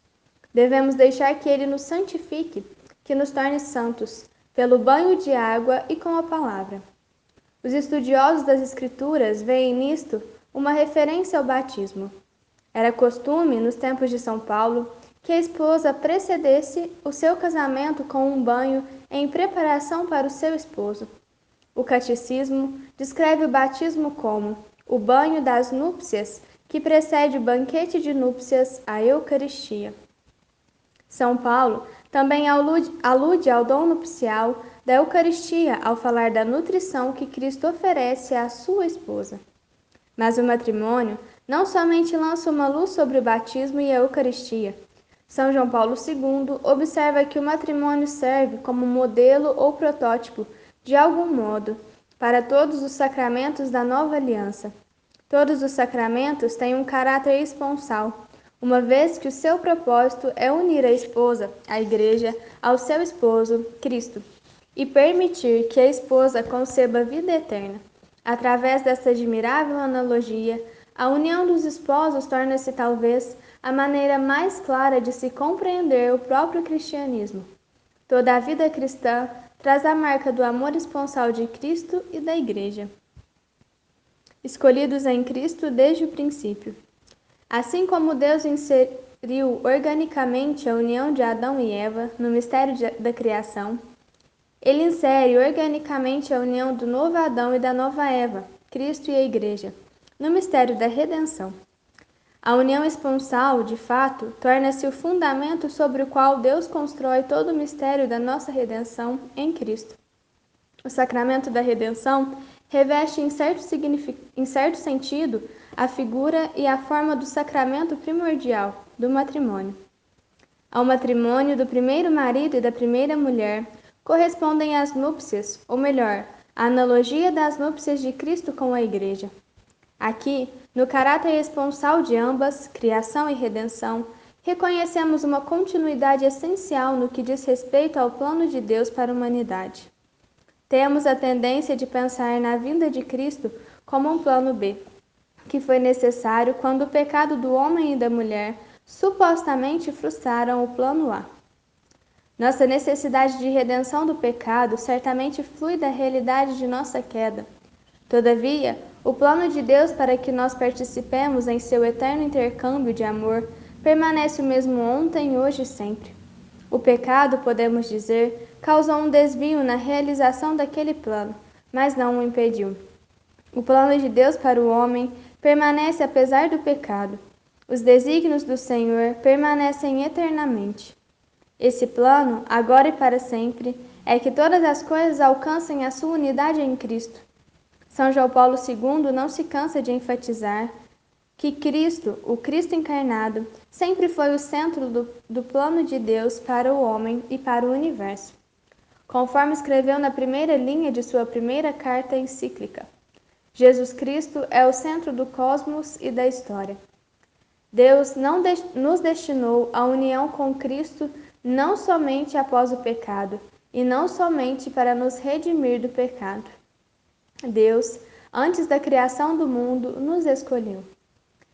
Devemos deixar que Ele nos santifique, que nos torne santos, pelo banho de água e com a palavra. Os estudiosos das Escrituras veem nisto uma referência ao batismo. Era costume, nos tempos de São Paulo, que a esposa precedesse o seu casamento com um banho em preparação para o seu esposo. O Catecismo descreve o batismo como o banho das núpcias que precede o banquete de núpcias, a Eucaristia. São Paulo também alude ao dom nupcial da Eucaristia ao falar da nutrição que Cristo oferece à sua esposa. Mas o matrimônio não somente lança uma luz sobre o batismo e a Eucaristia. São João Paulo II observa que o matrimônio serve como modelo ou protótipo, de algum modo, para todos os sacramentos da nova aliança. Todos os sacramentos têm um caráter esponsal, uma vez que o seu propósito é unir a esposa, a Igreja, ao seu esposo, Cristo, e permitir que a esposa conceba a vida eterna. Através dessa admirável analogia, a união dos esposos torna-se talvez a maneira mais clara de se compreender o próprio cristianismo. Toda a vida cristã traz a marca do amor esponsal de Cristo e da Igreja. Escolhidos em Cristo desde o princípio. Assim como Deus inseriu organicamente a união de Adão e Eva no mistério da criação, Ele insere organicamente a união do novo Adão e da nova Eva, Cristo e a Igreja, no mistério da redenção. A união esponsal, de fato, torna-se o fundamento sobre o qual Deus constrói todo o mistério da nossa redenção em Cristo. O sacramento da redenção reveste em certo sentido a figura e a forma do sacramento primordial, do matrimônio. Ao matrimônio do primeiro marido e da primeira mulher correspondem as núpcias, ou melhor, a analogia das núpcias de Cristo com a Igreja. Aqui, no caráter esponsal de ambas, criação e redenção, reconhecemos uma continuidade essencial no que diz respeito ao plano de Deus para a humanidade. Temos a tendência de pensar na vinda de Cristo como um plano B, que foi necessário quando o pecado do homem e da mulher supostamente frustraram o plano A. Nossa necessidade de redenção do pecado certamente flui da realidade de nossa queda. Todavia, o plano de Deus para que nós participemos em seu eterno intercâmbio de amor permanece o mesmo ontem, hoje e sempre. O pecado, podemos dizer, causou um desvio na realização daquele plano, mas não o impediu. O plano de Deus para o homem permanece apesar do pecado. Os desígnios do Senhor permanecem eternamente. Esse plano, agora e para sempre, é que todas as coisas alcancem a sua unidade em Cristo. São João Paulo II não se cansa de enfatizar que Cristo, o Cristo encarnado, sempre foi o centro do plano de Deus para o homem e para o universo. Conforme escreveu na primeira linha de sua primeira carta encíclica, Jesus Cristo é o centro do cosmos e da história. Deus não nos destinou à união com Cristo não somente após o pecado, e não somente para nos redimir do pecado. Deus, antes da criação do mundo, nos escolheu.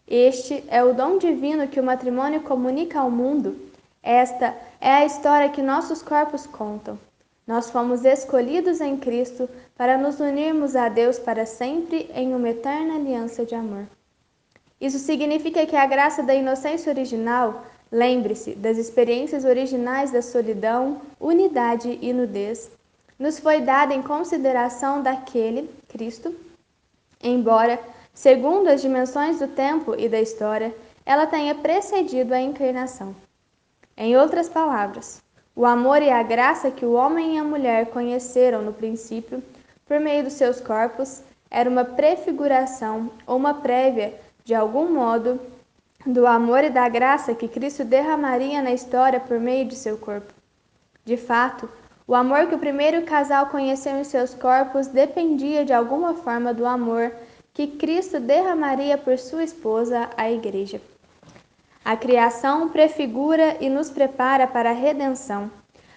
Este é o dom divino que o matrimônio comunica ao mundo. Esta é a história que nossos corpos contam. Nós fomos escolhidos em Cristo para nos unirmos a Deus para sempre em uma eterna aliança de amor. Isso significa que a graça da inocência original, lembre-se das experiências originais da solidão, unidade e nudez, nos foi dada em consideração daquele, Cristo, embora, segundo as dimensões do tempo e da história, ela tenha precedido a encarnação. Em outras palavras, o amor e a graça que o homem e a mulher conheceram no princípio, por meio dos seus corpos, era uma prefiguração ou uma prévia, de algum modo, do amor e da graça que Cristo derramaria na história por meio de seu corpo. De fato, o amor que o primeiro casal conheceu em seus corpos dependia de alguma forma do amor que Cristo derramaria por sua esposa, a Igreja. A criação prefigura e nos prepara para a redenção.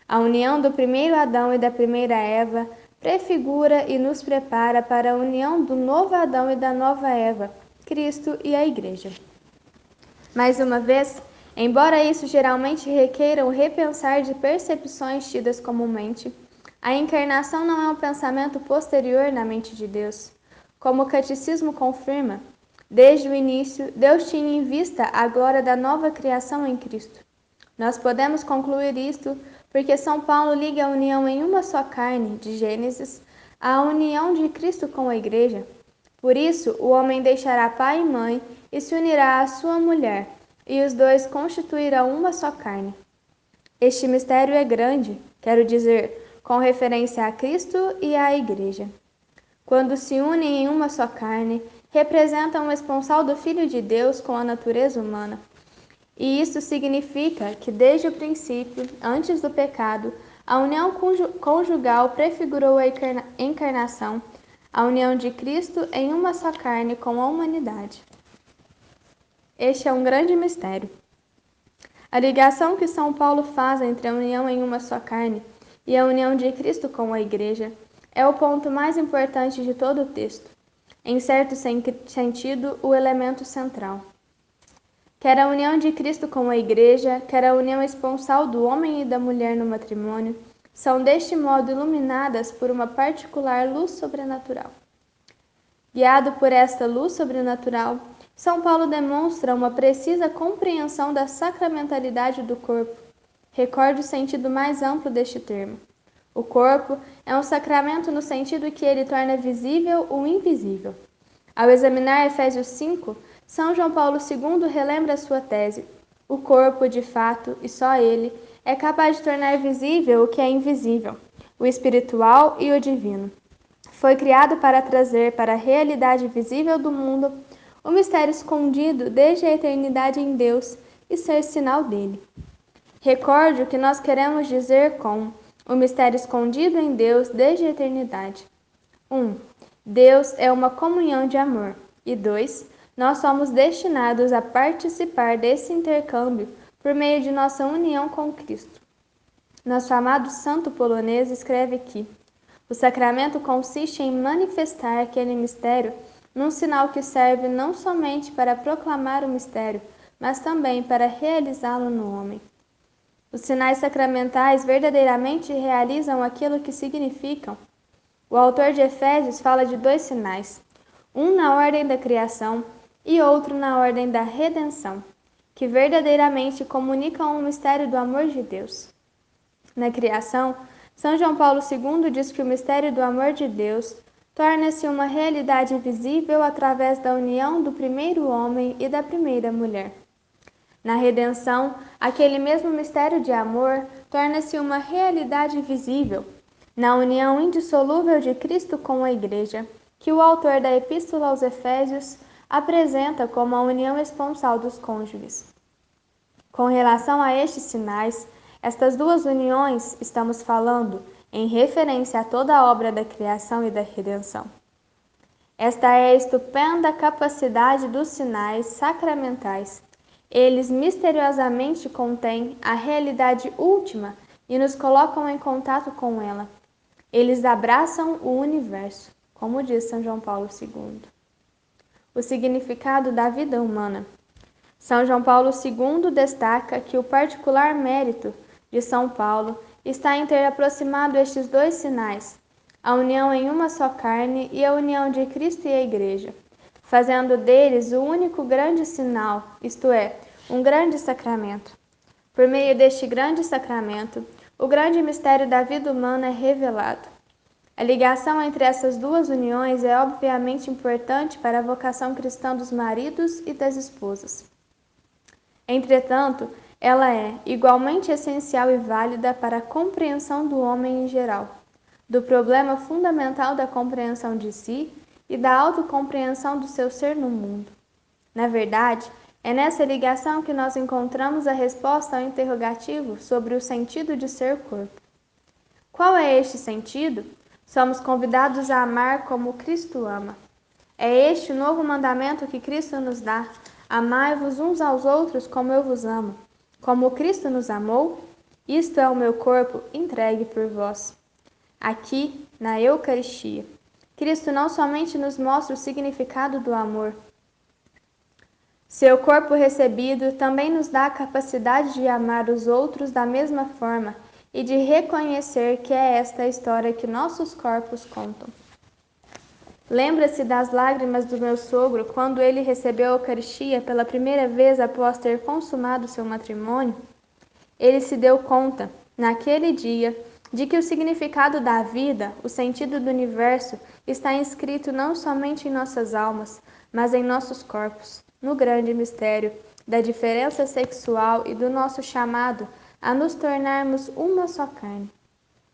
A união do primeiro Adão e da primeira Eva prefigura e nos prepara para a união do novo Adão e da nova Eva, Cristo e a Igreja. Mais uma vez, embora isso geralmente requeira o repensar de percepções tidas comumente, a encarnação não é um pensamento posterior na mente de Deus. Como o catecismo confirma, desde o início, Deus tinha em vista a glória da nova criação em Cristo. Nós podemos concluir isto porque São Paulo liga a união em uma só carne, de Gênesis, à união de Cristo com a Igreja. Por isso, o homem deixará pai e mãe e se unirá à sua mulher, e os dois constituirão uma só carne. Este mistério é grande, quero dizer, com referência a Cristo e à Igreja. Quando se unem em uma só carne, representam o esponsal do Filho de Deus com a natureza humana. E isso significa que, desde o princípio, antes do pecado, a união conjugal prefigurou a encarnação, a união de Cristo em uma só carne com a humanidade. Este é um grande mistério. A ligação que São Paulo faz entre a união em uma só carne e a união de Cristo com a Igreja é o ponto mais importante de todo o texto, em certo sentido, o elemento central. Quer a união de Cristo com a Igreja, quer a união esponsal do homem e da mulher no matrimônio, são deste modo iluminadas por uma particular luz sobrenatural. Guiado por esta luz sobrenatural, São Paulo demonstra uma precisa compreensão da sacramentalidade do corpo. Recorde o sentido mais amplo deste termo. O corpo é um sacramento no sentido que ele torna visível o invisível. Ao examinar Efésios 5, São João Paulo II relembra sua tese. O corpo, de fato, e só ele, é capaz de tornar visível o que é invisível, o espiritual e o divino. Foi criado para trazer para a realidade visível do mundo o mistério escondido desde a eternidade em Deus e ser sinal dele. Recorde o que nós queremos dizer com o mistério escondido em Deus desde a eternidade. 1. Deus é uma comunhão de amor. E 2. Nós somos destinados a participar desse intercâmbio por meio de nossa união com Cristo. Nosso amado santo polonês escreve que o sacramento consiste em manifestar aquele mistério num sinal que serve não somente para proclamar o mistério, mas também para realizá-lo no homem. Os sinais sacramentais verdadeiramente realizam aquilo que significam. O autor de Efésios fala de 2 sinais, um na ordem da criação e outro na ordem da redenção, que verdadeiramente comunicam o mistério do amor de Deus. Na criação, São João Paulo II diz que o mistério do amor de Deus torna-se uma realidade visível através da união do primeiro homem e da primeira mulher. Na redenção, aquele mesmo mistério de amor torna-se uma realidade visível, na união indissolúvel de Cristo com a Igreja, que o autor da Epístola aos Efésios apresenta como a união esponsal dos cônjuges. Com relação a estes sinais, estas duas uniões estamos falando em referência a toda a obra da criação e da redenção. Esta é a estupenda capacidade dos sinais sacramentais, Eles misteriosamente contêm a realidade última e nos colocam em contato com ela. Eles abraçam o universo, como diz São João Paulo II. O significado da vida humana. São João Paulo II destaca que o particular mérito de São Paulo está em ter aproximado estes dois sinais, a união em uma só carne e a união de Cristo e a Igreja, fazendo deles o único grande sinal, isto é, um grande sacramento. Por meio deste grande sacramento, o grande mistério da vida humana é revelado. A ligação entre essas duas uniões é obviamente importante para a vocação cristã dos maridos e das esposas. Entretanto, ela é igualmente essencial e válida para a compreensão do homem em geral, do problema fundamental da compreensão de si e da autocompreensão do seu ser no mundo. Na verdade, é nessa ligação que nós encontramos a resposta ao interrogativo sobre o sentido de ser corpo. Qual é este sentido? Somos convidados a amar como Cristo ama. É este o novo mandamento que Cristo nos dá: amai-vos uns aos outros como eu vos amo. Como Cristo nos amou, isto é o meu corpo entregue por vós. Aqui, na Eucaristia, Cristo não somente nos mostra o significado do amor. Seu corpo recebido também nos dá a capacidade de amar os outros da mesma forma e de reconhecer que é esta a história que nossos corpos contam. Lembra-se das lágrimas do meu sogro quando ele recebeu a Eucaristia pela primeira vez após ter consumado seu matrimônio? Ele se deu conta, naquele dia, de que o significado da vida, o sentido do universo, está inscrito não somente em nossas almas, mas em nossos corpos, no grande mistério da diferença sexual e do nosso chamado a nos tornarmos uma só carne.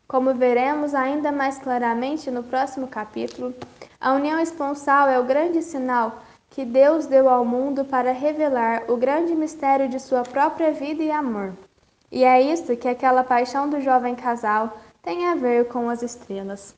Como veremos ainda mais claramente no próximo capítulo, a união esponsal é o grande sinal que Deus deu ao mundo para revelar o grande mistério de sua própria vida e amor. E é isto que aquela paixão do jovem casal tem a ver com as estrelas.